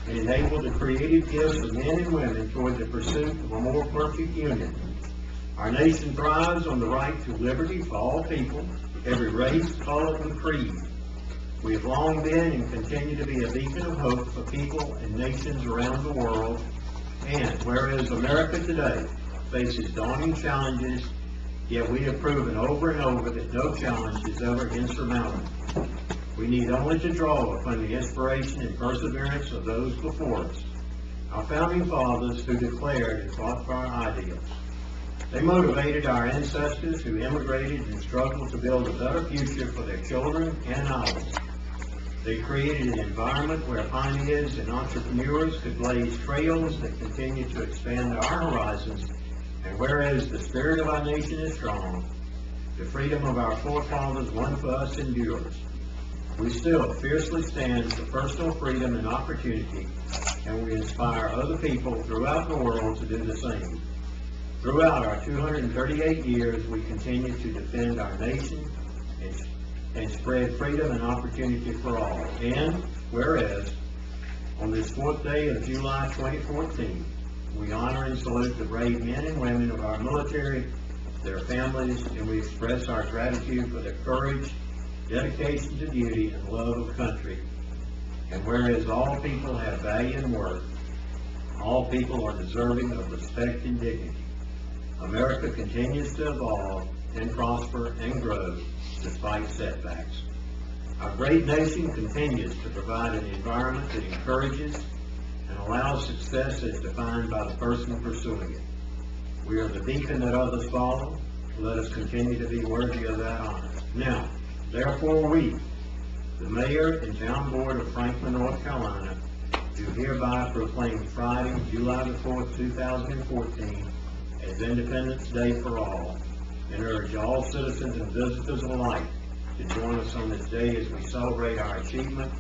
Speaker 4: and enable the creative gifts of men and women toward the pursuit of a more perfect union. Our nation thrives on the right to liberty for all people, every race, color, and creed. We have long been and continue to be a beacon of hope for people and nations around the world. And whereas America today faces daunting challenges, yet we have proven over and over that no challenge is ever insurmountable. We need only to draw upon the inspiration and perseverance of those before us, our founding fathers who declared and fought for our ideals. They motivated our ancestors who immigrated and struggled to build a better future for their children and ours. They created an environment where pioneers and entrepreneurs could blaze trails that continue to expand our horizons. And whereas the spirit of our nation is strong, the freedom of our forefathers won for us endures. We still fiercely stand for personal freedom and opportunity, and we inspire other people throughout the world to do the same. Throughout our 238 years, we continue to defend our nation and spread freedom and opportunity for all. And whereas, on this 4th day of July 2014, we honor and salute the brave men and women of our military, their families, and we express our gratitude for their courage, dedication to duty, and love of country. And whereas all people have value and worth, all people are deserving of respect and dignity. America continues to evolve and prosper and grow despite setbacks. Our great nation continues to provide an environment that encourages and allows success as defined by the person pursuing it. We are the beacon that others follow. Let us continue to be worthy of that honor. Now, therefore we, the Mayor and Town Board of Franklin, North Carolina, do hereby proclaim Friday, July the 4th, 2014, as Independence Day for all, and urge all citizens and visitors alike to join us on this day as we celebrate our achievement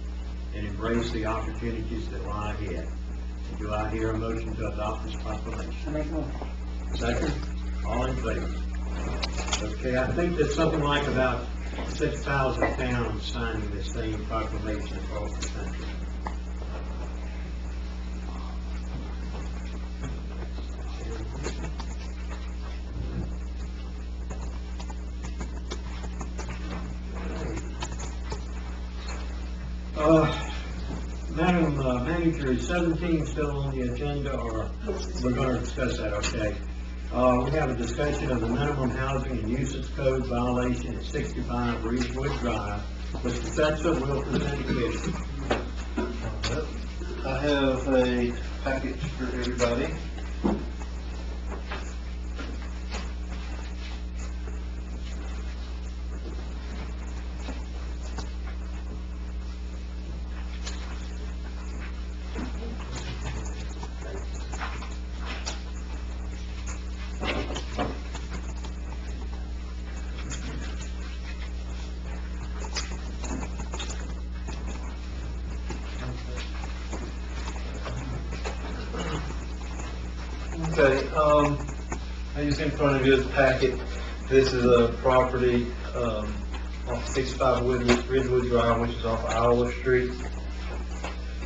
Speaker 4: and embrace the opportunities that lie ahead.
Speaker 1: Do I hear a motion to adopt this proclamation?
Speaker 11: I make a motion.
Speaker 1: Second, all in favor? Okay, I think there's something like about 6,000 towns signing this same proclamation across the country. Madam Manager, is 17 still on the agenda, or we're going to discuss that, okay? We have a discussion of the minimum housing and usage code violation at 65 Ridgewood Drive. Mr. Fetzer will present the issue.
Speaker 13: I have a package for everybody. Okay, I just in front of you is a packet. This is a property, off 65 Ridgewood Drive, which is off Iowa Street.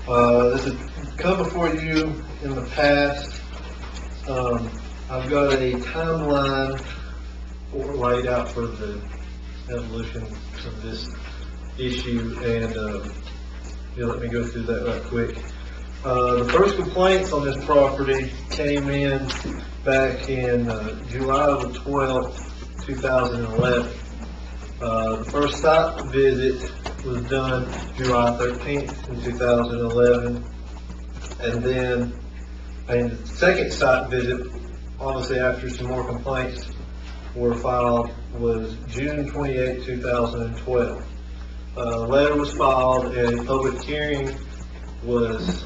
Speaker 13: This has come before you in the past. I've got a timeline laid out for the evolution of this issue, and let me go through that right quick. The first complaints on this property came in back in July the 12th, 2011. The first site visit was done July 13th in 2011, and then the second site visit, obviously after some more complaints were filed, was June 28, 2012. A letter was filed and a public hearing was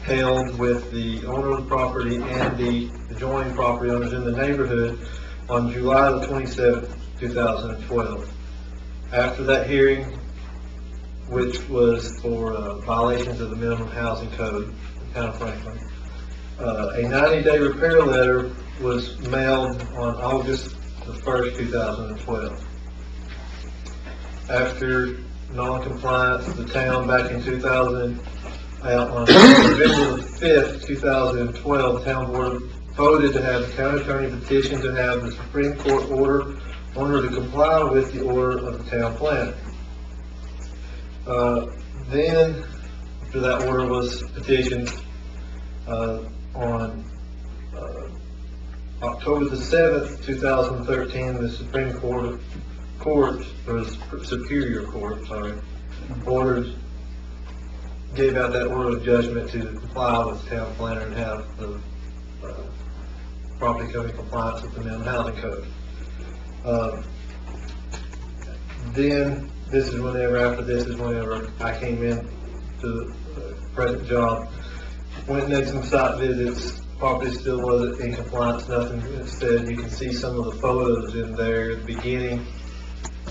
Speaker 13: held with the owner of the property and the adjoining property owners in the neighborhood on July the 27th, 2012. After that hearing, which was for violations of the minimum housing code in town of Franklin, a 90-day repair letter was mailed on August the 1st, 2012. After non-compliance, the town back in on November 5th, 2012, the town board voted to have the county attorney petition to have the Supreme Court order to comply with the order of the town planner. Then, after that order was petitioned, on October the 7th, 2013, the Supreme Court, or Superior Court, gave out that order of judgment to comply with the town planner and have the property code in compliance with the minimum housing code. Then, after this is whenever I came in to the present job, went and did some site visits. Property still wasn't in compliance, nothing. Instead, you can see some of the photos in there at the beginning.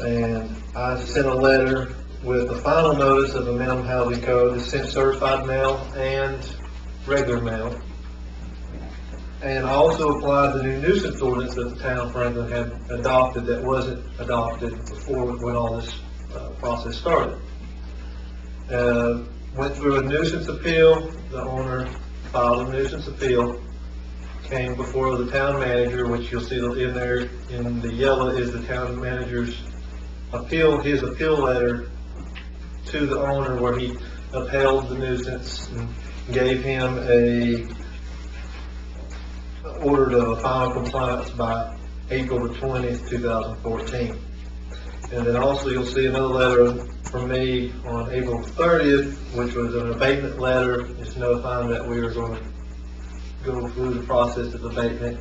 Speaker 13: And I sent a letter with the final notice of the minimum housing code. It's sent certified mail and regular mail. And I also applied the new nuisance ordinance that the town of Franklin had adopted that wasn't adopted before when all this process started. Went through a nuisance appeal. The owner filed a nuisance appeal. Came before the town manager, which you'll see in there in the yellow is the town manager's appeal, his appeal letter to the owner, where he upheld the nuisance and gave him a order to final compliance by April the 20th, 2014. And then also you'll see another letter from me on April 30th, which was an abatement letter, just notifying that we were going to go through the process of abatement,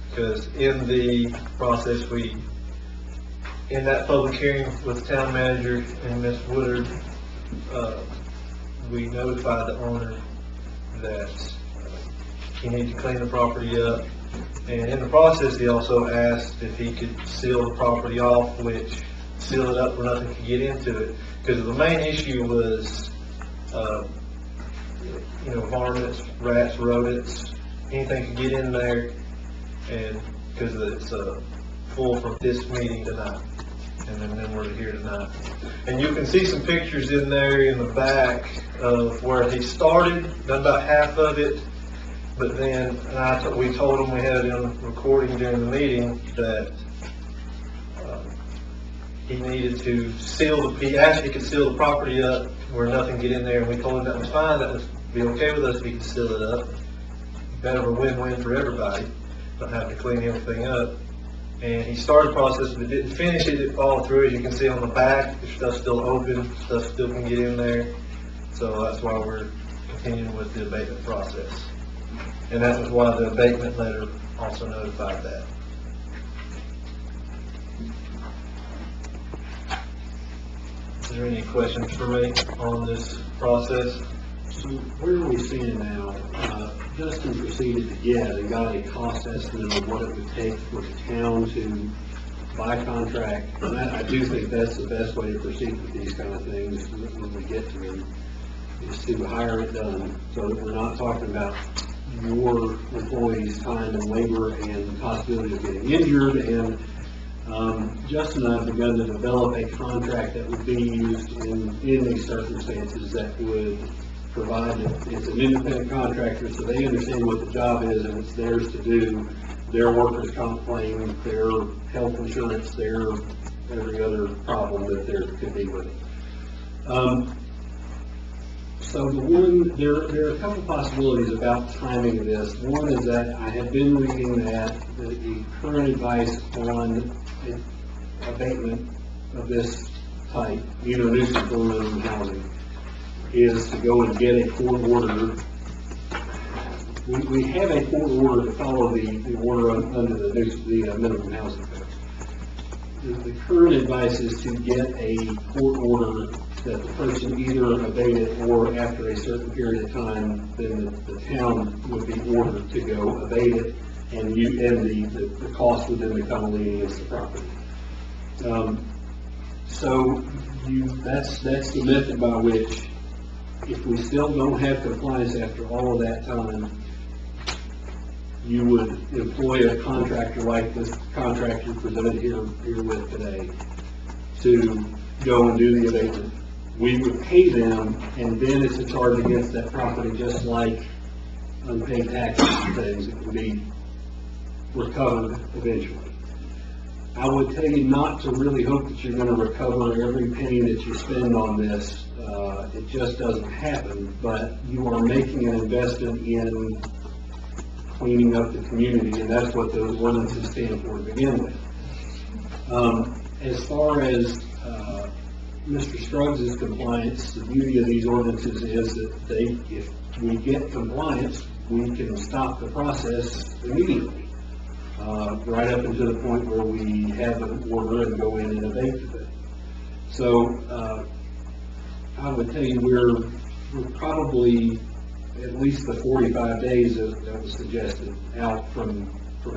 Speaker 13: because in the process in that public hearing with the town manager and Ms. Woodard, we notified the owner that he needed to clean the property up. And in the process, he also asked if he could seal the property off, which seal it up where nothing could get into it. Because the main issue was varmints, rats, rodents, anything can get in there, and, because it's, full from this meeting tonight, and then we're here tonight. And you can see some pictures in there in the back of where he started, done about half of it, but then, we told him, we had it on recording during the meeting, that, he needed to he asked if he could seal the property up where nothing get in there, and we told him that was fine, that would be okay with us if he could seal it up. Kind of a win-win for everybody, don't have to clean everything up. And he started the process, but didn't finish it, it followed through. As you can see on the back, the stuff's still open, stuff still can get in there. So that's why we're continuing with the abatement process. And that was why the abatement letter also notified that. Is there any questions for me on this process?
Speaker 4: So where are we seeing now? Justin proceeded to get and got a cost estimate of what it would take for the town to buy contract. And I do think that's the best way to proceed with these kind of things when we get to them, is to hire it done, so that we're not talking about your employees' time and labor and possibility of getting injured. And Justin and I have begun to develop a contract that would be used in these circumstances, that would provide that it's an independent contractor, so they understand what the job is and it's theirs to do, their workers' comp claim, their health insurance, their every other problem that there could be with it. So there are a couple possibilities about timing of this. One is that I have been reading that the current advice on abatement of this type, either nuisance or living housing, is to go and get a court order. We have a court order to follow the order under the minimum housing code. The current advice is to get a court order that the person either abate it, or after a certain period of time, then the town would be ordered to go abate it, and the cost would then become a lien against the property. That's the method by which, if we still don't have compliance after all of that time, you would employ a contractor like this contractor presented here with today to go and do the abatement. We would pay them, and then it's a charge against that property, just like unpaid taxes and things. It can be recovered eventually. I would tell you not to really hope that you're going to recover every penny that you spend on this. It just doesn't happen, but you are making an investment in cleaning up the community, and that's what those ordinances stand for to begin with. As far as Mr. Scruggs' compliance, the beauty of these ordinances is that if we get compliance, we can stop the process immediately, right up until the point where we have an order and go in and abate the thing. So I would tell you we're probably at least the 45 days that was suggested out from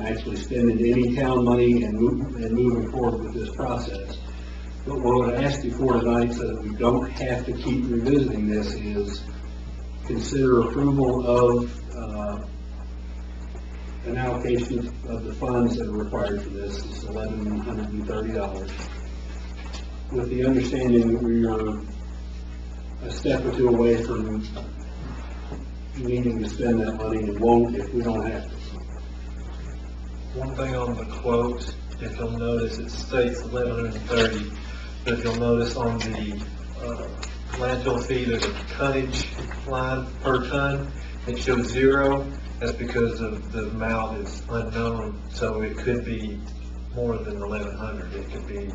Speaker 4: actually spending any town money and moving forward with this process. But what I ask you for tonight, so that we don't have to keep revisiting this, is consider approval of an allocation of the funds that are required for this. It's $1,130, with the understanding that we are a step or two away from needing to spend that money, and won't if we don't have to.
Speaker 13: One thing on the quote, if you'll notice, it states $1,130, but if you'll notice on the landfill fee, there's a tonnage line per ton. It shows 0. That's because of the amount is unknown, so it could be more than 1,100. It could be,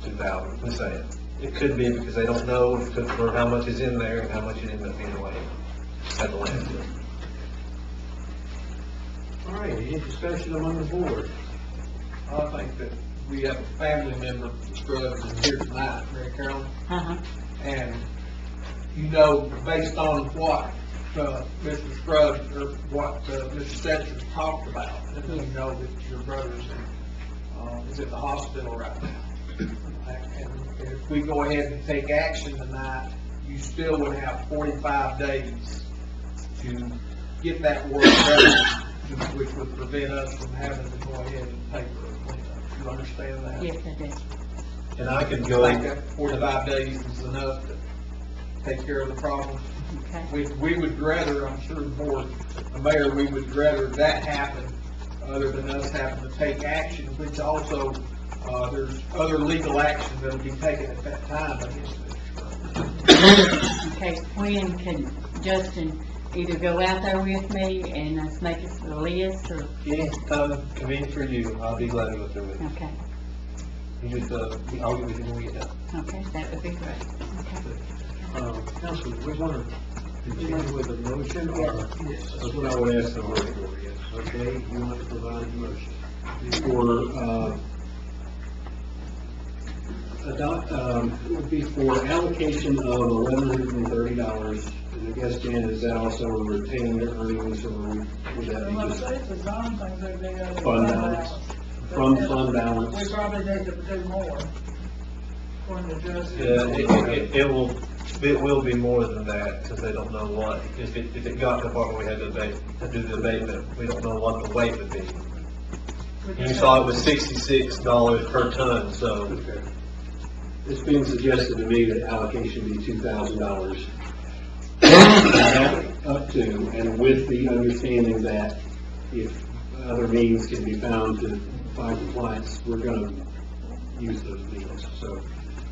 Speaker 13: 2,000. I'm saying it could be, because they don't know for how much is in there and how much it ends up being away at the landfill.
Speaker 2: All right, any discussion among the board? I think that we have a family member, Scruggs, is here tonight, Mary Carolyn. And based on what Mr. Scruggs, or what Mr. Setzer talked about, and you know that your brother's is at the hospital right now. And if we go ahead and take action tonight,
Speaker 15: you still would have 45 days to get that work done, which would prevent us from having to go ahead and pay for a cleanup. You understand that?
Speaker 12: Yes, I do.
Speaker 15: And I can go, like that 45 days is enough to take care of the problem.
Speaker 12: Okay.
Speaker 15: We would rather, I'm sure the board, the mayor, we would rather that happen, other than us having to take action, which also, there's other legal action that'll be taken at that time against it.
Speaker 12: Okay, when can Justin either go out there with me and us make us a list, or,
Speaker 13: Anytime convenient for you, I'll be glad to go through it.
Speaker 12: okay,
Speaker 13: You just, I'll get with you when we get done.
Speaker 12: okay, that would be great. Okay.
Speaker 4: Councilman, we want to continue with the motion, or? Yes. That's what I would ask the board for, yes. Okay, you want to provide the motion? For, it would be for allocation of $1,130, and I guess, Jan, is that also retained earnings, or would that be just
Speaker 11: it's a zone thing, they got.
Speaker 4: fund balance? From fund balance?
Speaker 11: We probably need to do more. According to Justin.
Speaker 13: Yeah, it will be more than that, because they don't know what, if it got to the point where we had to do the abatement, we don't know what the weight would be. You saw it was $66 per ton, so.
Speaker 4: Okay. It's being suggested to me that allocation be $2,000. Up to, and with the understanding that if other means can be found to find compliance, we're gonna use those means. So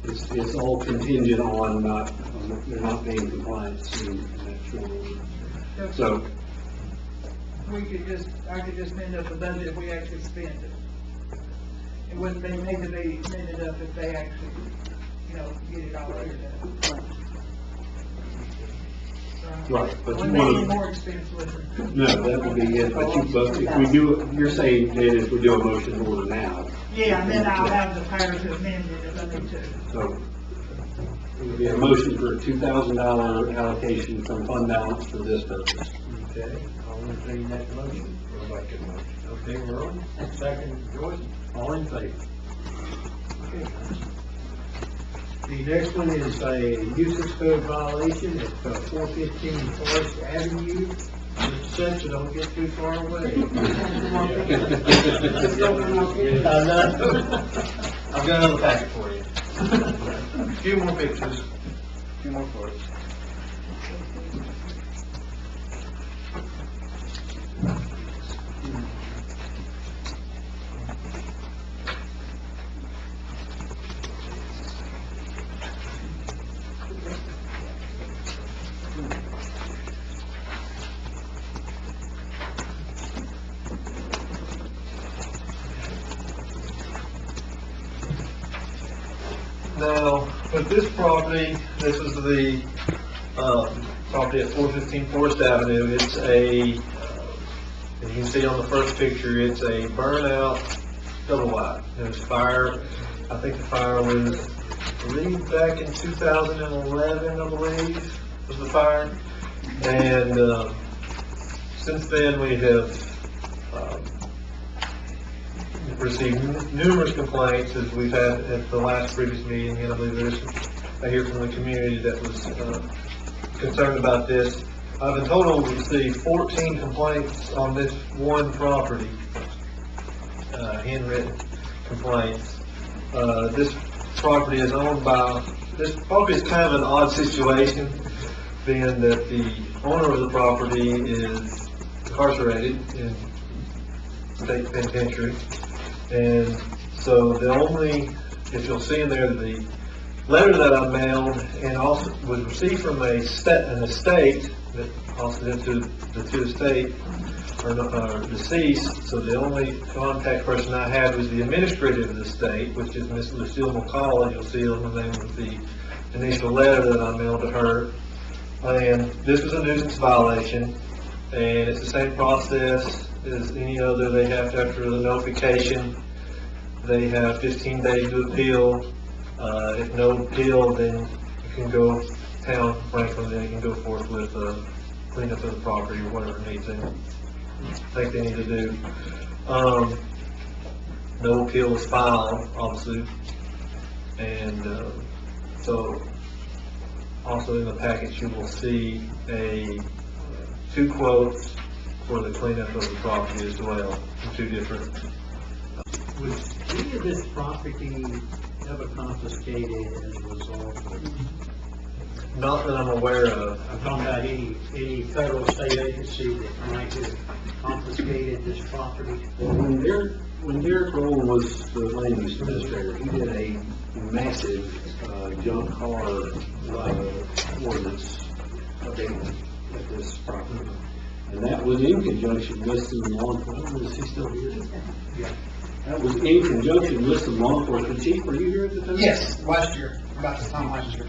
Speaker 4: it's all contingent on there not being compliance in that short order. So,
Speaker 11: I could just end up the budget if we actually spend it. It wouldn't need to be ended up if they actually, get it all figured out.
Speaker 4: right, but you
Speaker 11: Wouldn't be any
Speaker 4: want
Speaker 11: more expense with it.
Speaker 4: no, that would be it, but if we do, you're saying that if we do a motion order now,
Speaker 11: Yeah, and then I'll have the power to amend it if I need to.
Speaker 4: so it would be a motion for a $2,000 allocation from fund balance for this purpose.
Speaker 1: Okay, I'll entertain that motion. Or make a motion. Okay, Earl, second, Joyce, all in favor? Okay. The next one is a nuisance code violation at 415 Forest Avenue. It's such, so don't get too far away.
Speaker 13: I know. I've got another packet for you.
Speaker 15: A few more pictures, a few more photos.
Speaker 13: Now, with this property, this is the, property at 415 Forest Avenue. It's as you can see on the first picture, it's a burnout double wide. There's fire, I think the fire was, I believe, back in 2011, I believe, was the fire. And, since then, we have, received numerous complaints, as we've had at the last previous meeting, and I believe I hear from the community that was concerned about this. I've in total received 14 complaints on this one property, handwritten complaints. This property is owned by, this property is kind of an odd situation, being that the owner of the property is incarcerated in state penitentiary. And so the only, if you'll see in there, the letter that I mailed and also was received from an estate that also went to the estate are deceased. So the only contact person I had was the administrator of the estate, which is Miss Lucille McCall. You'll see on the name of the initial letter that I mailed to her. And this was a nuisance violation, and it's the same process as any other. They have to, after the notification, they have 15 days to appeal. If no appeal, then you can go town, Franklin, then you can go forth with cleanup of the property or whatever needs to, think they need to do. No appeal was filed, obviously, and so also in the package, you will see two quotes for the cleanup of the property as well, from two different.
Speaker 4: Was any of this property ever confiscated as a result of?
Speaker 13: Not that I'm aware of.
Speaker 4: I'm talking about any federal state agency that might have confiscated this property? Well, when Derek Roll was the land use administrator, he did a massive, junk car, ordinance abatement at this property. And that was in conjunction with some law enforcement. Is he still here? Yeah. That was in conjunction with some law enforcement. Chief, were you here at the time?
Speaker 15: Yes, last year, about this time last year.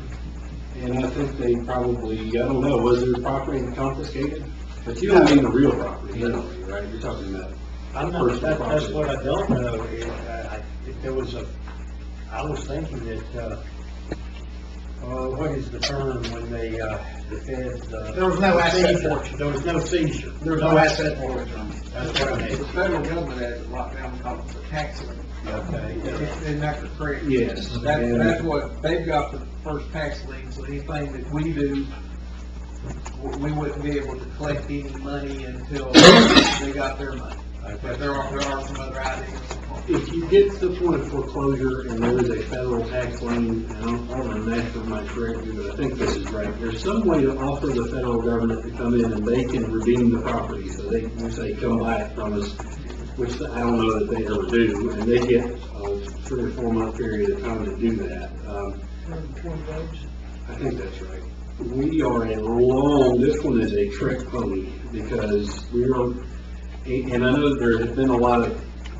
Speaker 4: And I think they probably, I don't know, was their property confiscated? But you don't mean the real property, literally, right? You're talking about
Speaker 2: I'm not, that's what I don't know, if there was I was thinking that, what is the term when they, the feds,
Speaker 15: There was no asset
Speaker 2: seizure.
Speaker 15: forfeiture.
Speaker 2: There was no seizure.
Speaker 15: There was no asset forfeiture.
Speaker 2: That's what I mean.
Speaker 15: The federal government has it locked down because of the tax lien.
Speaker 2: Okay.
Speaker 15: Isn't that correct?
Speaker 4: Yes.
Speaker 15: That's what, they've got the first tax lien, so anything that we do, we wouldn't be able to collect any money until they got their money. But there are some other ideas.
Speaker 4: If you get to the point of foreclosure and there is a federal tax lien, and I don't know if I might correct you, but I think this is right, there's some way to offer the federal government to come in and they can redeem the property, so they can say, come buy it from us, which I don't know that they ever do, and they get a 3 or 4 month period of time to do that. I think that's right. We are this one is a trick pony, because and I know there has been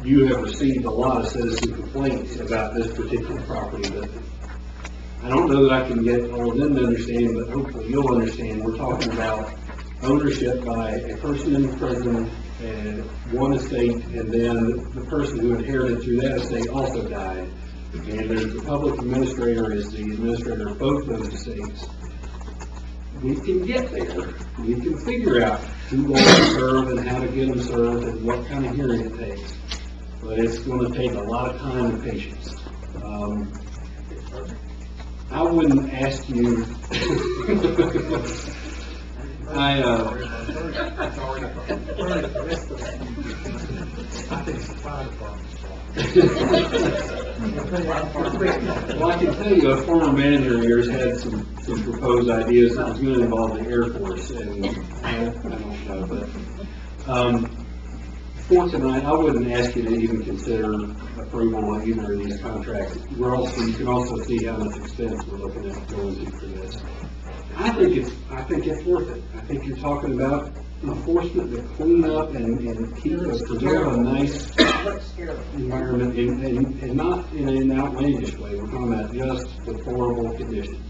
Speaker 4: you have received a lot of citizen complaints about this particular property, but I don't know that I can get all of them to understand, but hopefully you'll understand. We're talking about ownership by a person in prison and one estate, and then the person who inherited through that estate also died. And there's the public administrator is the administrator of both those estates. We can get there. We can figure out who will serve and how to get them served and what kind of hearing it takes. But it's going to take a lot of time and patience. I wouldn't ask you. Well, I can tell you, a former manager of yours had some proposed ideas that was going to involve the Air Force, and I don't know, but for tonight, I wouldn't ask you to even consider approval of either of these contracts. You can also see how much expense we're looking at going through for this. I think it's worth it. I think you're talking about enforcement to clean up and preserve a nice environment and not in an outlandish way. We're talking about just deplorable conditions.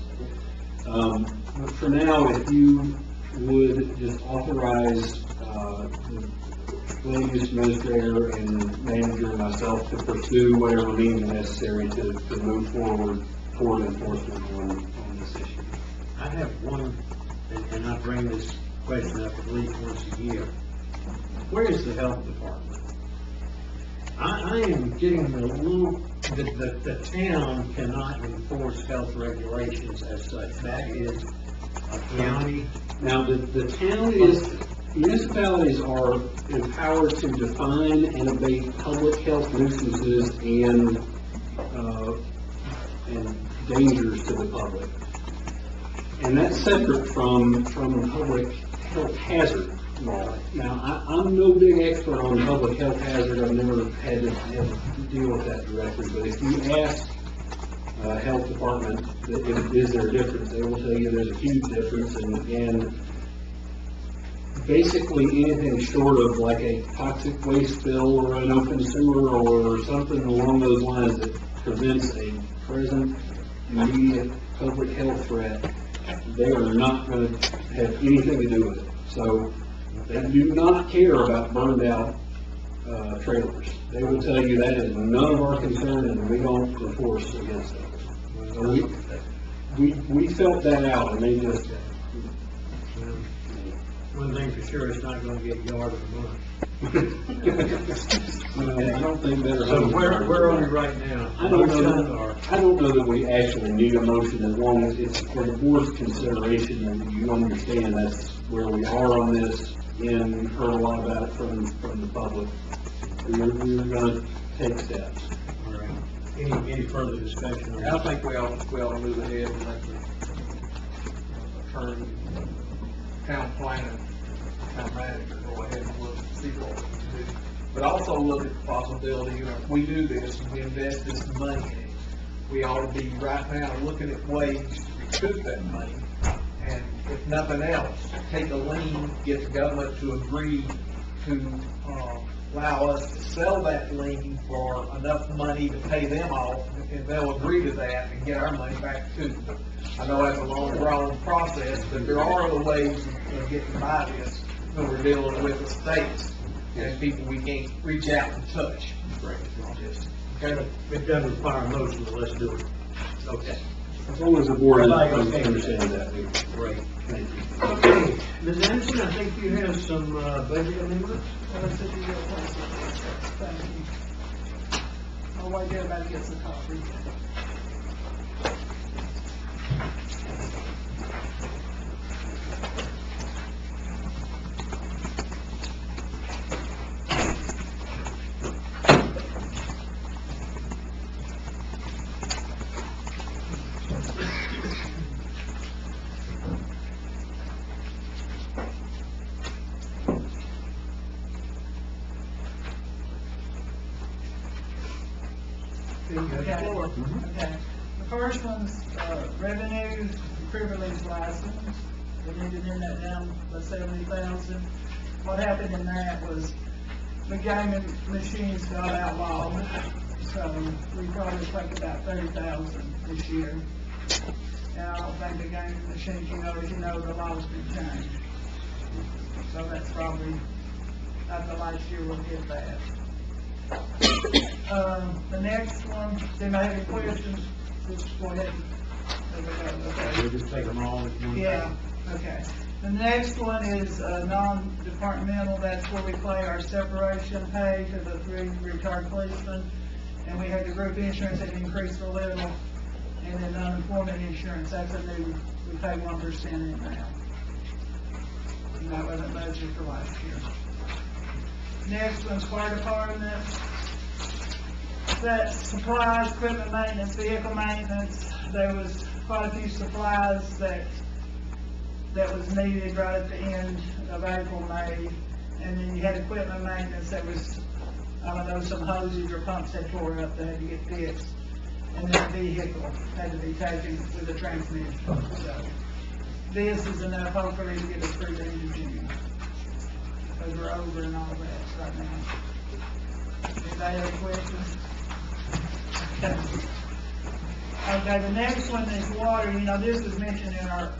Speaker 4: But for now, if you would just authorize the land use administrator and manager and myself to pursue whatever means necessary to move forward toward enforcement on this issue.
Speaker 2: I have one, and I bring this question up at least once a year. Where is the health department? I am getting a little, the town cannot enforce health regulations as such. That is a county.
Speaker 4: Now, the town municipalities are empowered to define and abate public health nuisances and dangers to the public. And that's separate from public health hazard law. Now, I'm no big expert on public health hazard. I've never had to deal with that directly. But if you ask health department, is there a difference? They will tell you there's a huge difference. And basically anything short of like a toxic waste spill or an open sewer or something along those lines that presents a present immediate public health threat, they are not going to have anything to do with it. So they do not care about burned out trailers. They will tell you that is none of our concern and we don't enforce against that. So we felt that out and they just...
Speaker 2: When
Speaker 1: one thing for sure, it's not gonna get yard of the month.
Speaker 4: I don't think better.
Speaker 1: So where are we right now?
Speaker 4: I don't know
Speaker 1: Motion
Speaker 4: that,
Speaker 1: or-
Speaker 4: I don't know that we actually need a motion as long as it's for the board's consideration and you understand that's where we are on this and heard a lot about it from the public. We're gonna take steps.
Speaker 1: All right. Any further discussion? on
Speaker 15: I
Speaker 1: that?
Speaker 15: think we ought to move ahead and let the attorney, town planner, town manager go ahead and look, see what we can do. But also look at the possibility, if we do this, and we invest this money in it, we ought to be right now looking at ways to recoup that money. And if nothing else, take a lien, get the government to agree to, allow us to sell that lien for enough money to pay them off, and they'll agree to that and get our money back too. I know that's a long drawn process, but there are other ways of getting by this when we're dealing with the states and people we can't reach out and touch.
Speaker 1: Okay, it doesn't require a motion, but let's do it. Okay.
Speaker 4: As long as the board
Speaker 1: Everybody okay?
Speaker 4: understands that.
Speaker 1: Great.
Speaker 4: Thank you.
Speaker 1: Okay, Ms. Anderson, I think you have some, budget amendments?
Speaker 11: I'll wait till everybody gets a copy. Okay. Okay. The first one's, revenue privilege license. We need to bring that down by 70,000. What happened in that was the gaming machines got outlawed, so we probably take about 30,000 this year. And I don't think the gaming machines, as you know, the law's been changed. So that's probably, after last year, we'll get that. The next one, does anybody have any questions? Just go ahead.
Speaker 1: We'll just take them all. at one
Speaker 11: Yeah,
Speaker 1: time.
Speaker 11: okay. The next one is, non-departmental, that's where we pay our separation pay to the 3 retired policemen. And we had the group insurance that increased a little, and then unemployment insurance, that's a new, we pay 1% in now. And that wasn't budgeted for last year. Next one's fire department. That's supplies, equipment maintenance, vehicle maintenance. There was quite a few supplies that was needed right at the end of April, May. And then you had equipment maintenance that was, I don't know, some hoses or pumps that tore up that had to get fixed. And then the vehicle had to be taken with the transmission. So this is enough hopefully to get us through the end of June. Because we're over and all that right now. Anybody have questions? Okay, the next one is water. This was mentioned in our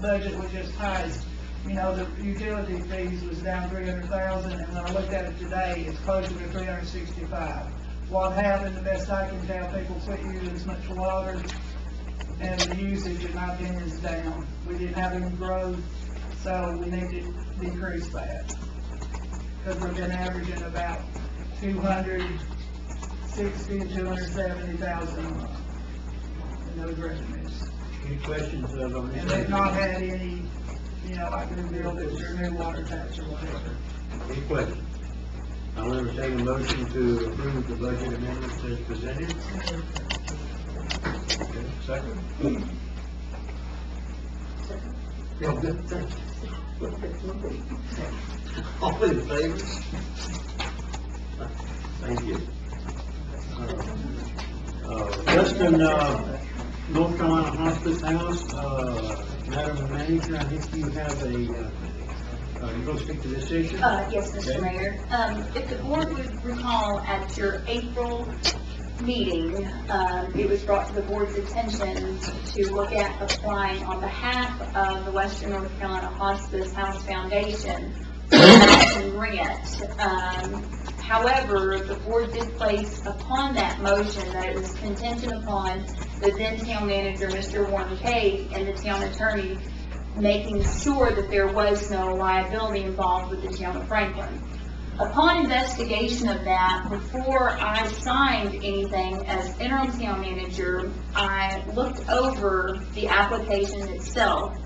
Speaker 11: budget we just passed. The utility fees was down 300,000, and when I looked at it today, it's closer to 365. What happened, the best I can tell, people quit using as much water, and the usage, in my opinion, is down. We didn't have any growth, so we need to decrease that. Because we've been averaging about 260 to 270,000 a month in those revenues.
Speaker 1: Any questions on this?
Speaker 11: And they've not had any, like new buildings or new water taps or whatever.
Speaker 1: Any questions? I'll entertain a motion to approve the budget amendments as presented. Okay, second? Yeah, good, thank you. All in favor? Thank you. Western, North Carolina Hospice House, Madam Manager, I think you have a, you going to speak to this issue?
Speaker 5: Yes, Mr.
Speaker 1: Okay.
Speaker 5: Mayor. If the board would recall, at your April meeting, it was brought to the board's attention to look at applying on behalf of the Western North Carolina Hospice House Foundation for an grant. However, the board did place upon that motion that it was contingent upon the then town manager, Mr. Warren Cade, and the town attorney making sure that there was no liability involved with the town of Franklin. Upon investigation of that, before I signed anything as interim town manager, I looked over the application itself,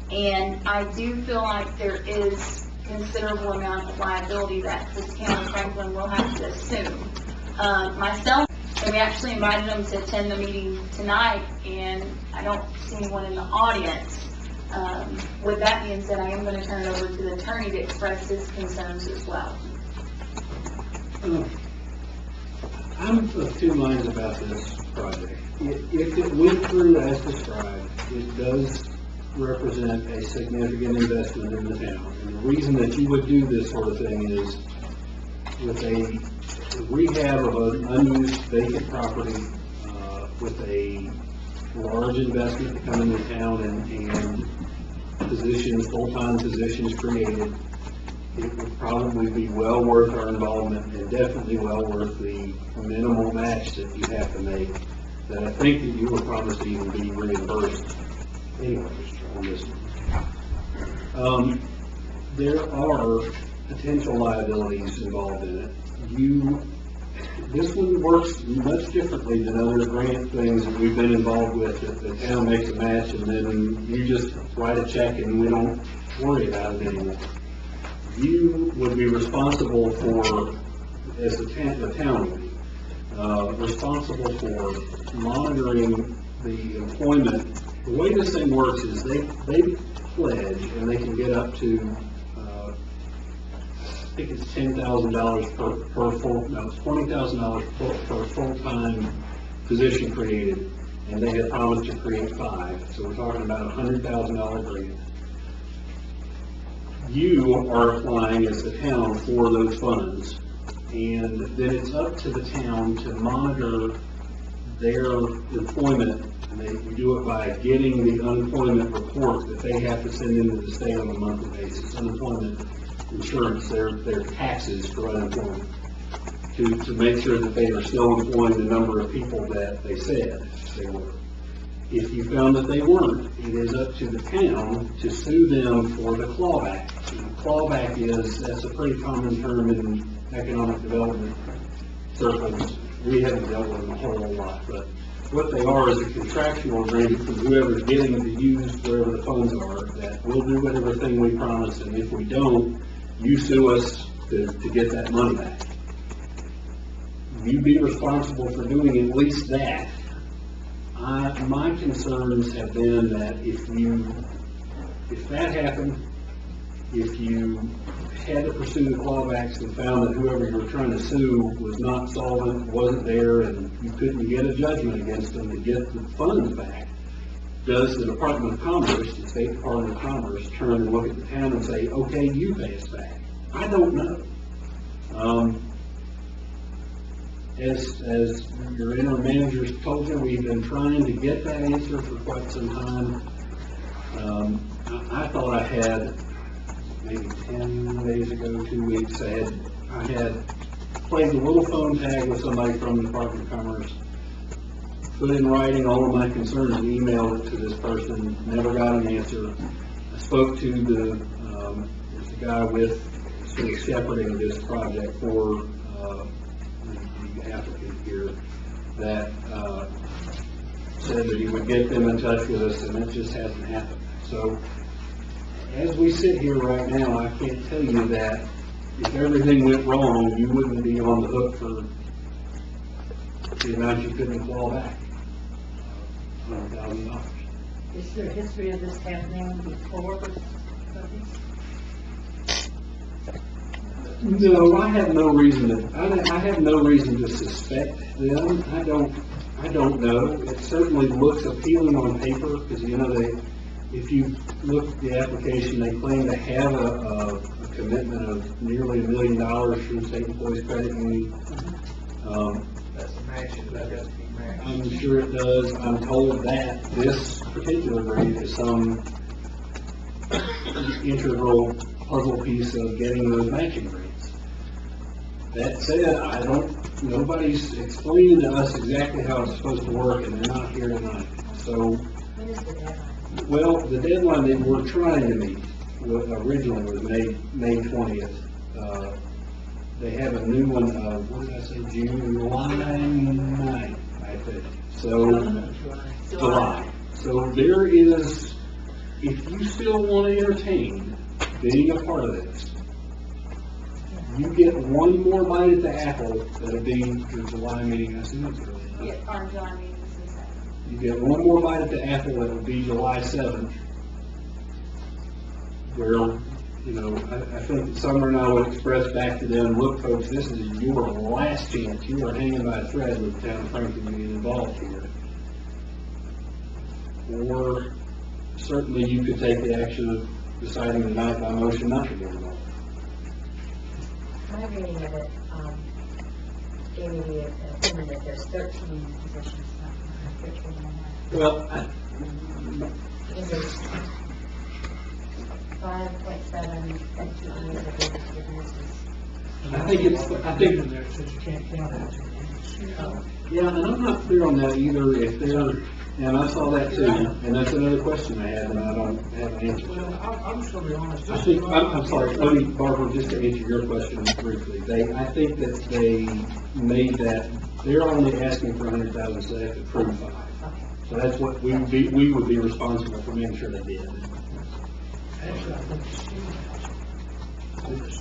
Speaker 5: and I do feel like there is considerable amount of liability that the town of Franklin will have to assume. Myself, and we actually invited them to attend the meeting tonight, and I don't see anyone in the audience. With that being said, I am going to turn it over to the attorney to express his concerns as well.
Speaker 4: I'm of two minds about this project. If it went through as described, it does represent a significant investment in the town. And the reason that you would do this sort of thing is with a rehab of an unused vacant property, with a large investment coming to town and positions, full-time positions created, it would probably be well worth our involvement and definitely well worth the minimal match that you have to make, that I think that you will probably even be reimbursed anyways on this one. There are potential liabilities involved in it. This one works much differently than other grant things that we've been involved with, that the town makes a match and then you just write a check and we don't worry about it anymore. You would be responsible for, as the town would be, responsible for monitoring the employment. The way this thing works is they pledge and they can get up to, I think it's $10,000 per full, no, it's $20,000 per full-time position created, and they had promised to create 5, so we're talking about a $100,000 grant. You are applying as the town for those funds, and then it's up to the town to monitor their employment, and we do it by getting the unemployment report that they have to send into the state on a monthly basis, unemployment insurance, their taxes for unemployment, to make sure that they are still employing the number of people that they said they were. If you found that they weren't, it is up to the town to sue them for the clawback. And clawback that's a pretty common term in economic development circles. We haven't dealt with them a whole lot, but what they are is a contractual agreement from whoever's getting to use wherever the funds are, that we'll do whatever thing we promise, and if we don't, you sue us to get that money back. You be responsible for doing at least that. My concerns have been that if that happened, if you had to pursue the clawbacks and found that whoever you were trying to sue was not solvent, wasn't there, and you couldn't get a judgment against them to get the funds back, does the Department of Commerce, the State Department of Commerce, turn and look at the town and say, okay, you pay us back? I don't know. As your interim managers told you, we've been trying to get that answer for quite some time. I thought I had, maybe 10 days ago, 2 weeks, I had played a little phone tag with somebody from the Department of Commerce, put in writing all of my concerns and emailed it to this person, never got an answer. I spoke to there's a guy with sort of shepherding this project for the applicant here that said that he would get them in touch with us, and it just hasn't happened. So as we sit here right now, I can't tell you that if everything went wrong, you wouldn't be on the hook for the amount you couldn't claw back. $100,000.
Speaker 11: Is there a history of this happening before?
Speaker 4: No, I have no reason to suspect them. I don't know. It certainly looks appealing on paper, because, if you look at the application, they claim to have a commitment of nearly $1 million from State Employees Credit Union.
Speaker 15: That's a match, that has to be matched.
Speaker 4: I'm sure it does. I'm told that this particular grant is some integral puzzle piece of getting those matching grants. That said, nobody's explaining to us exactly how it's supposed to work, and they're not here tonight. So,
Speaker 11: When is the deadline?
Speaker 4: Well, the deadline they were trying to meet originally was May 20th. They have a new one of, what did I say, July 9th, I think. So, July. So there is, if you still want to entertain being a part of this, you get one more bite at the apple. That'll be the July meeting, I assume it's early.
Speaker 5: Yeah, our July meeting is the 7th.
Speaker 4: You get one more bite at the apple, that'll be July 7th. Where, you know, I think Summer and I would express back to them, look, folks, this is your last chance. You are hanging by a thread with the town of Franklin being involved here. Or certainly you could take the action of deciding tonight by motion not to get involved.
Speaker 16: My reading of it, gave me the opinion that there's 13 positions, not 13 and a half.
Speaker 4: Well,
Speaker 16: It is 5.7 FTE of the businesses.
Speaker 4: I think
Speaker 15: You can't count it.
Speaker 4: yeah, and I'm not clear on that either, if they're, and I saw that too, and that's another question I had, and I don't have an answer to.
Speaker 15: Well, I'm just gonna be honest.
Speaker 4: I think, I'm sorry, let me, Barbara, just to answer your question briefly, I think that they made that, they're only asking for 100,000, so they have to prove 5. So that's what we would be responsible for making sure they did.
Speaker 15: Actually, I think it's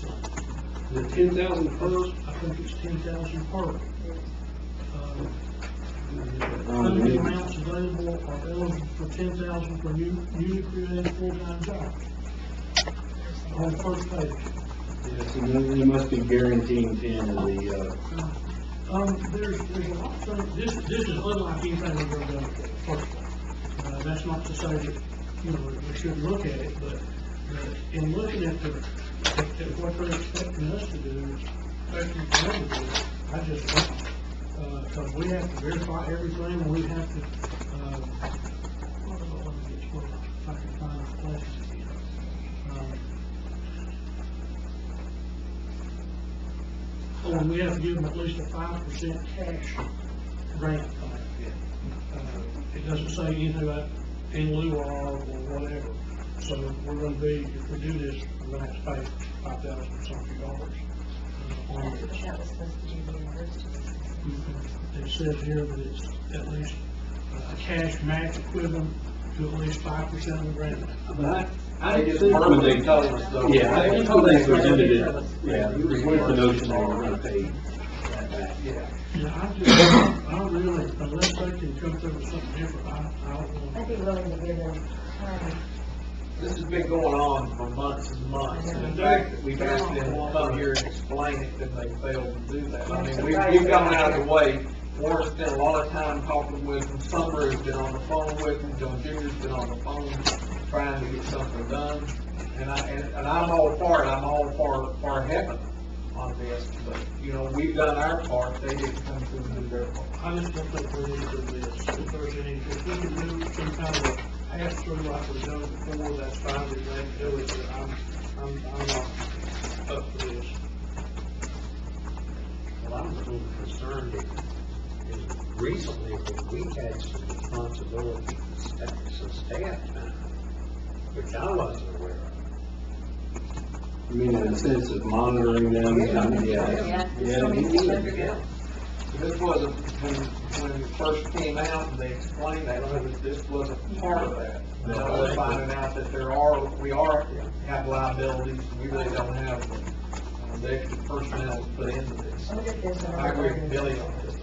Speaker 15: 10,000.
Speaker 4: The 10,000 per?
Speaker 15: I think it's 10,000 per.
Speaker 4: Um,
Speaker 15: Funding amounts available are eligible for 10,000 for newly created full-time jobs. On the first page.
Speaker 4: Yes, and they must be guaranteeing 10 of the,
Speaker 15: There's a lot of things, this is unlike anything we've ever done before, first of all. That's not to say that, you know, we shouldn't look at it, but in looking at what they're expecting us to do, expecting them to do, I just don't. Because we have to verify everything, and we have to, if I can find the place again. And we have to give them at least a 5% cash grant. It doesn't say anything about in lieu of or whatever. So we're gonna be, if we do this, we're gonna have to pay $5,000 something dollars.
Speaker 16: That was supposed to be the university.
Speaker 15: It says here that it's at least a cash match equivalent to at least 5% of the grant.
Speaker 4: but
Speaker 2: I think when they told us though.
Speaker 4: yeah, I think when they presented it, yeah, it was with the notion they were going to pay that back.
Speaker 15: Yeah, I really, unless they can come through with something different, I don't want
Speaker 16: I'd be willing to give them time.
Speaker 15: This has been going on for months and months, and the fact that we've asked them to come here and explain it, then they failed to do that. I mean, we've gone out of the way. Warren's spent a lot of time talking with them, Summer has been on the phone with them, John Junior's been on the phone trying to get something done. And I'm all for it, I'm all for heaven on this, but, you know, we've done our part, they didn't come through and do their part. I just don't think we need to do this. If there's any, if we can do some kind of a pass-through like we've done before, that's fine, we may do it, but I'm not up for this.
Speaker 17: Well, I'm a little concerned is recently that we had some responsibility for some staff time, which I wasn't aware of.
Speaker 4: I mean, in the sense of monitoring them. Yeah.
Speaker 15: This wasn't, when it first came out and they explained that, this wasn't part of that. Now we're finding out that we have liabilities, and we really don't have the extra personnel to put into this. I agree with Billy on this.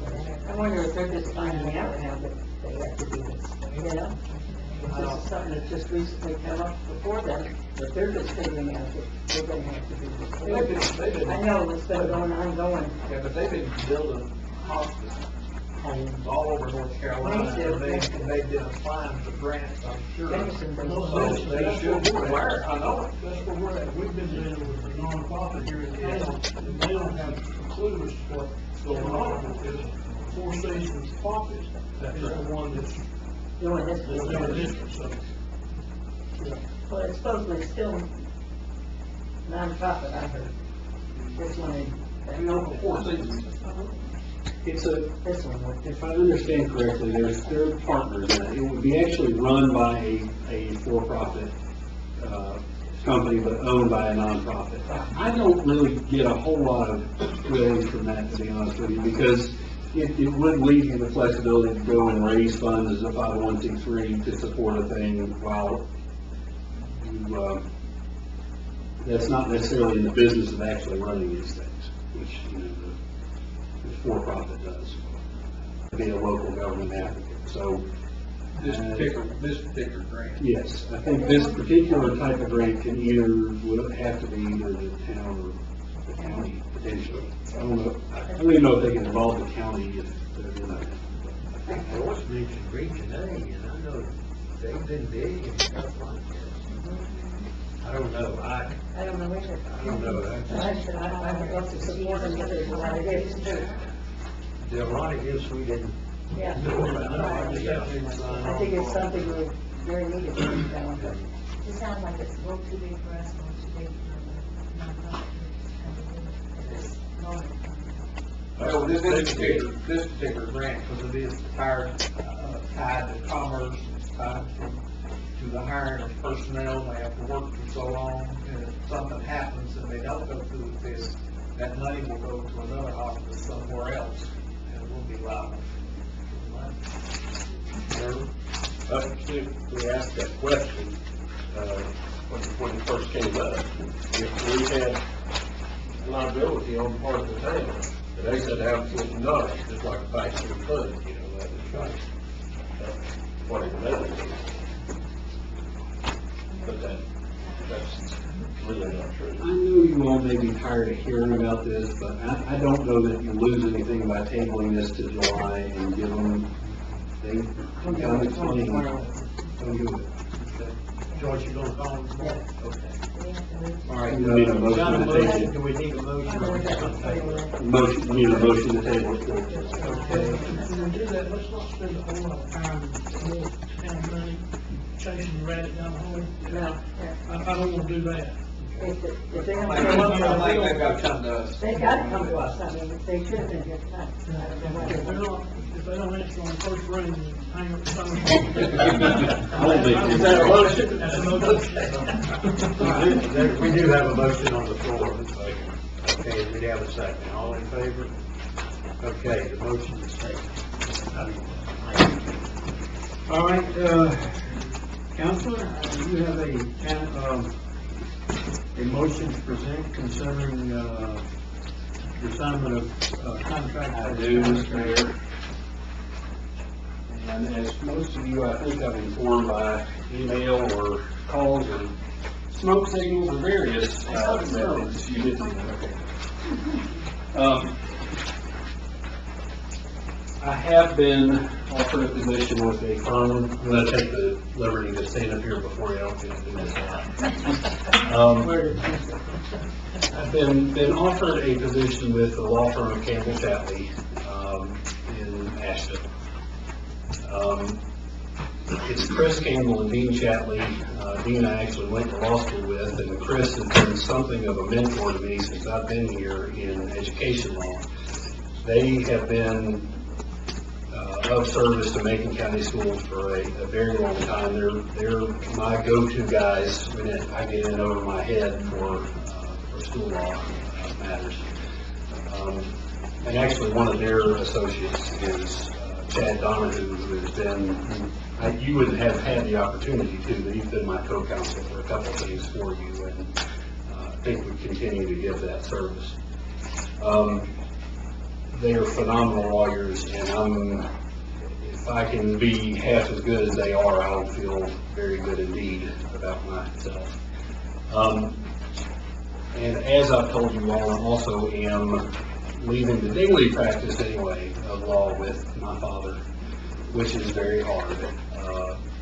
Speaker 11: I wonder if they're just finding out now that they have to do this, you know? This is something that just recently came up before them, but they're just figuring out that they're gonna have to do this. I know it's been going on.
Speaker 15: Yeah, but they've been building hospice homes all over North Carolina, and they've been applying for grants, I'm sure. So they should be aware, I know.
Speaker 18: That's where we're at. We've been dealing with a nonprofit here in the town, and they don't have a clue as to what's going on with this. Four Seasons Office, that is the one that's
Speaker 11: doing this.
Speaker 18: So, yeah.
Speaker 11: Well, it's supposedly still nonprofit, I heard. This one is.
Speaker 15: You know, Four Seasons.
Speaker 4: It's if I understand correctly, there are partners in it. It would be actually run by a for-profit, company, but owned by a nonprofit. I don't really get a whole lot of thrills from that, to be honest with you, because it would leave you the flexibility to go and raise funds as a 501c3 to support a thing while you, that's not necessarily in the business of actually running these things, which, the for-profit does, be a local government applicant. So,
Speaker 15: This particular grant.
Speaker 4: yes, I think this particular type of grant can would have to be either the town or the county potentially. I don't even know if they can involve the county if they're doing that.
Speaker 17: I think Royce mentioned Region A, and I know they've been big and stuff like this. I don't know, I
Speaker 11: don't know which.
Speaker 17: I don't know.
Speaker 11: I would love to support them, but there's a lot of issues too.
Speaker 17: The ironic is we didn't
Speaker 11: Yeah.
Speaker 17: know about it.
Speaker 11: I think it's something we're very needed to do down there.
Speaker 16: It sounds like it's a little too big for us, a little too big for the nonprofit.
Speaker 15: Well, this particular grant, because it is tied to commerce, it's tied to the hiring of personnel, they have to work for so long, and if something happens and they don't go through with this, that money will go to another hospital somewhere else, and it will be liable.
Speaker 18: I specifically asked that question, when it first came up. If we had liability on the part of the town, and they said absolutely not, just like a pass-through fund, that is right. What it does. But that's really not true.
Speaker 4: I know you all may be tired of hearing about this, but I don't know that you lose anything by tabling this to July and give them, they come explain. Don't do it.
Speaker 18: George, you gonna call them tomorrow? Okay.
Speaker 4: All right, we need a motion to table.
Speaker 18: Do we need a motion?
Speaker 4: Motion, we need a motion to table.
Speaker 18: Okay.
Speaker 19: When we do that, let's not spend a whole lot of time more town money chasing the rabbit down the hole.
Speaker 11: No,
Speaker 19: I don't want to do that.
Speaker 11: if they're
Speaker 15: I think they've got to come to us.
Speaker 11: They've got to come to us, I mean, they should have been here tonight. I don't know why they
Speaker 19: If
Speaker 11: weren't.
Speaker 19: they don't answer on the first ring, then hang up the phone.
Speaker 18: Is that a motion?
Speaker 19: That's a motion.
Speaker 17: We do have a motion on the floor. Okay, we have a second. All in favor? Okay, the motion is taken.
Speaker 2: All right, Counselor, you have a motion to present concerning, the assignment of, contract.
Speaker 4: I do, Mr. Mayor. And as most of you, I think I've informed by email or calls or smoke signals or various, methods. You didn't, okay. I have been offered a position with a firm. I'm going to take the liberty to stand up here before you. I don't get to do this. I've been offered a position with the law firm of Campbell Chatley in Ashton. It's Chris Campbell and Dean Chatley. Dean I actually went to law school with, and Chris has been something of a mentor to me since I've been here in education law. They have been of service to Macon County Schools for a very long time. They're my go-to guys when I get in over my head for school law matters. And actually, one of their associates is Chad Donahue, who has been, you wouldn't have had the opportunity to, but he's been my co-counsel for a couple of things for you, and I think we continue to give that service. They are phenomenal lawyers, and if I can be half as good as they are, I'll feel very good indeed about myself. And as I've told you all, I also am leaving the daily practice anyway of law with my father, which is very hard.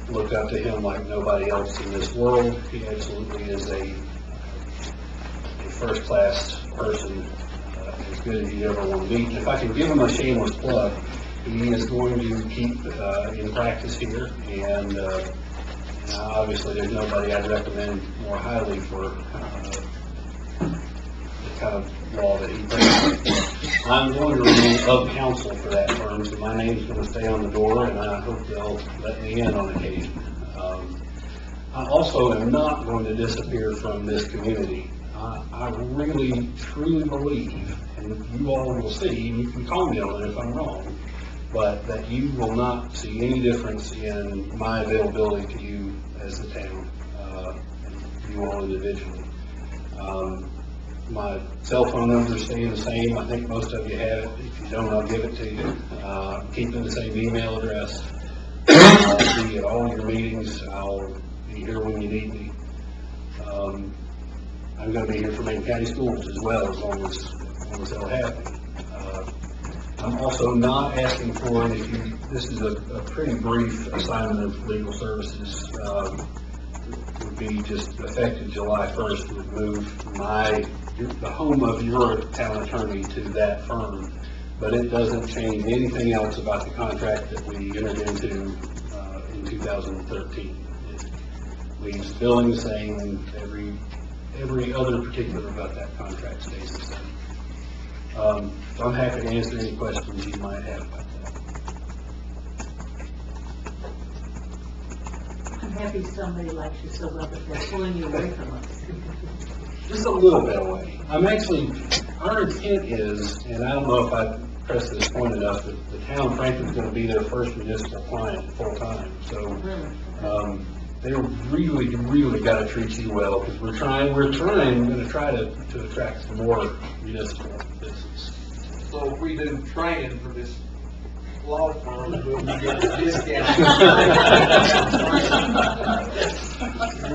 Speaker 4: Look up to him like nobody else in this world. He absolutely is a first-class person, as good as you ever want to meet. And if I can give him a shameless plug, he is going to keep in practice here, and obviously there's nobody I'd recommend more highly for the kind of law that he brings. I'm going to remain of counsel for that firm, so my name's going to stay on the door, and I hope they'll let me in on occasion. I also am not going to disappear from this community. I really, truly believe, and you all will see, and you can call me on it if I'm wrong, but that you will not see any difference in my availability to you as the town, you all individually. My cell phone number's staying the same. I think most of you have it. If you don't, I'll give it to you. Keeping the same email address. I'll be at all your meetings. I'll be here when you need me. I'm going to be here for Macon County Schools as well, as long as they'll have me. I'm also not asking for, and if you, this is a pretty brief assignment of legal services, would be just effective July 1st, would move the home of your town attorney to that firm, but it doesn't change anything else about the contract that we entered into in 2013. It leaves billing the same, and every other particular about that contract stays the same. So I'm happy to answer any questions you might have about that.
Speaker 11: I'm happy somebody likes you so well that they're pulling you away from us.
Speaker 4: Just a little bit away. Our intent is, and I don't know if I pressed this point enough, that the town frankly is going to be their first municipal client full time. So they really got to treat you well, because we're going to try to attract some more municipal business.
Speaker 15: So if we do training for this law firm, we'll be getting a discount.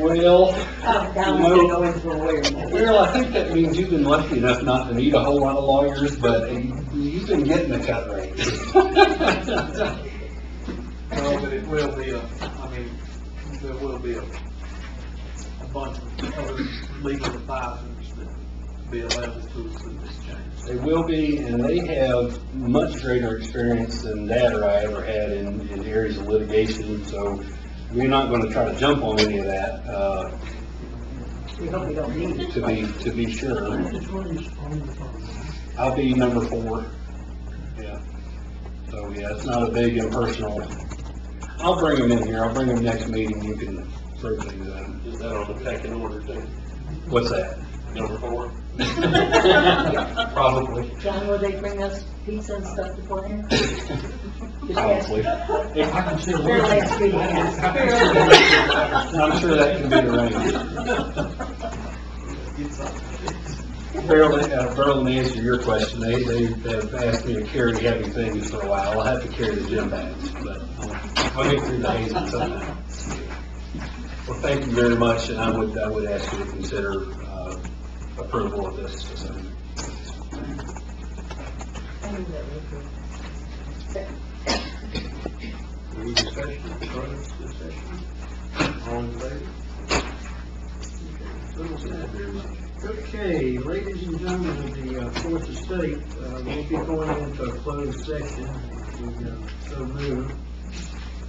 Speaker 4: Well, I think that means you've been lucky enough not to need a whole lot of lawyers, but you've been getting the cut rate.
Speaker 15: No, but it will be there will be a bunch of other legal advisors that will be available to us through this change.
Speaker 4: They will be, and they have much greater experience than Dad or I ever had in areas of litigation, so we're not going to try to jump on any of that,
Speaker 11: We hope we don't need it.
Speaker 4: to be sure. I'll be number 4. Yeah. So, yeah, it's not a big impersonal. I'll bring them in here. I'll bring them next meeting. You can throw things at them.
Speaker 18: Is that on the pecking order too?
Speaker 4: What's that?
Speaker 18: Number 4?
Speaker 4: Probably.
Speaker 11: John, will they bring us pizza and stuff beforehand?
Speaker 4: Probably.
Speaker 11: I'm sure
Speaker 4: that can be arranged. Barely, to answer your question, they have asked me to carry heavy things for a while. I'll have to carry the gym bags, but I'll get through the hazing somehow. Well, thank you very much, and I would ask you to consider approval of this assignment.
Speaker 1: Any discussion, further discussion? All in favor? Okay, ladies and gentlemen of the Fourth Estate, we'll be going into a closed session. We so moved.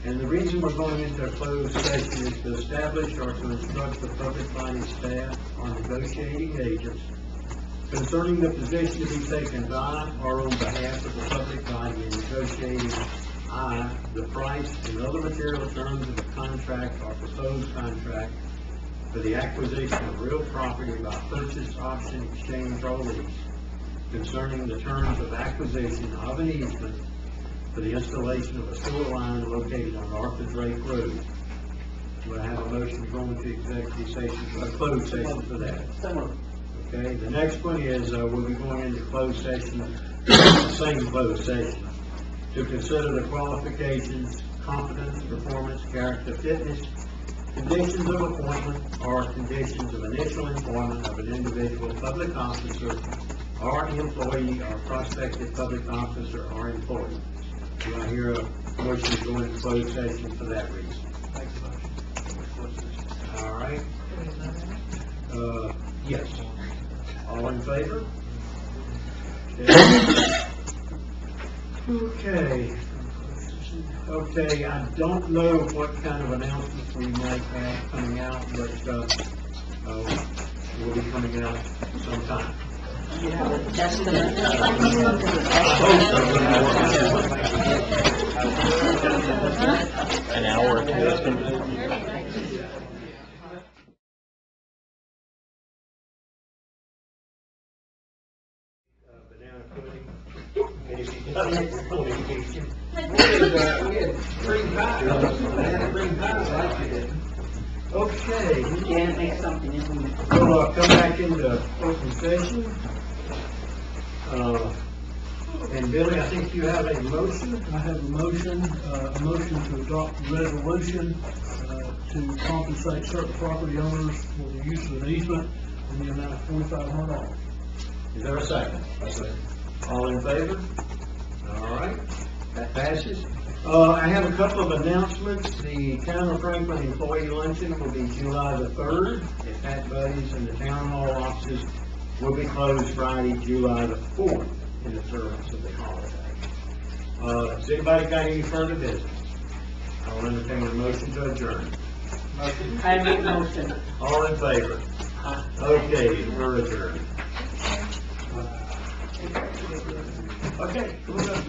Speaker 1: And the reason we're going into a closed session is to establish or to instruct the public body staff on negotiating agents concerning the position to be taken by or on behalf of the public body in negotiating the price and other material terms of a contract or proposed contract for the acquisition of real property by purchase, option, exchange, or lease, concerning the terms of acquisition of an easement for the installation of a sewer line located on Arthur Drake Road. Do I have a motion to go into executive session, a closed session for that? Okay, the next one is, we'll be going into closed session, the same closed session, to consider the qualifications, competence, performance, character, fitness, conditions of appointment, or conditions of initial employment of an individual public officer or employee or prospective public officer or employee. Do I hear a motion to go into closed session for that reason? All right. Yes. All in favor? Okay, I don't know what kind of announcements we might have coming out, but we'll be coming out sometime.
Speaker 7: An hour.
Speaker 18: Banana pudding. And if you got it, we're going to get you.
Speaker 1: We had cream pie, banana cream pie, I like it. Okay.
Speaker 11: Yeah, make something, isn't it?
Speaker 1: We'll come back into open session. And Billy, I think you have a motion.
Speaker 19: I have a motion to adopt a resolution, to compensate certain property owners for the use of an easement in the amount of $4,500.
Speaker 1: Is there a second? All in favor? All right, that passes. I have a couple of announcements. The Town of Franklin Employee Luncheon will be July the 3rd at Pat Buddy's, and the Town Hall offices will be closed Friday, July the 4th in observance of the holiday. Has anybody got any further business? I'll entertain a motion to adjourn.
Speaker 11: I make motion.
Speaker 1: All in favor? Okay, we're adjourned. Okay, come on up.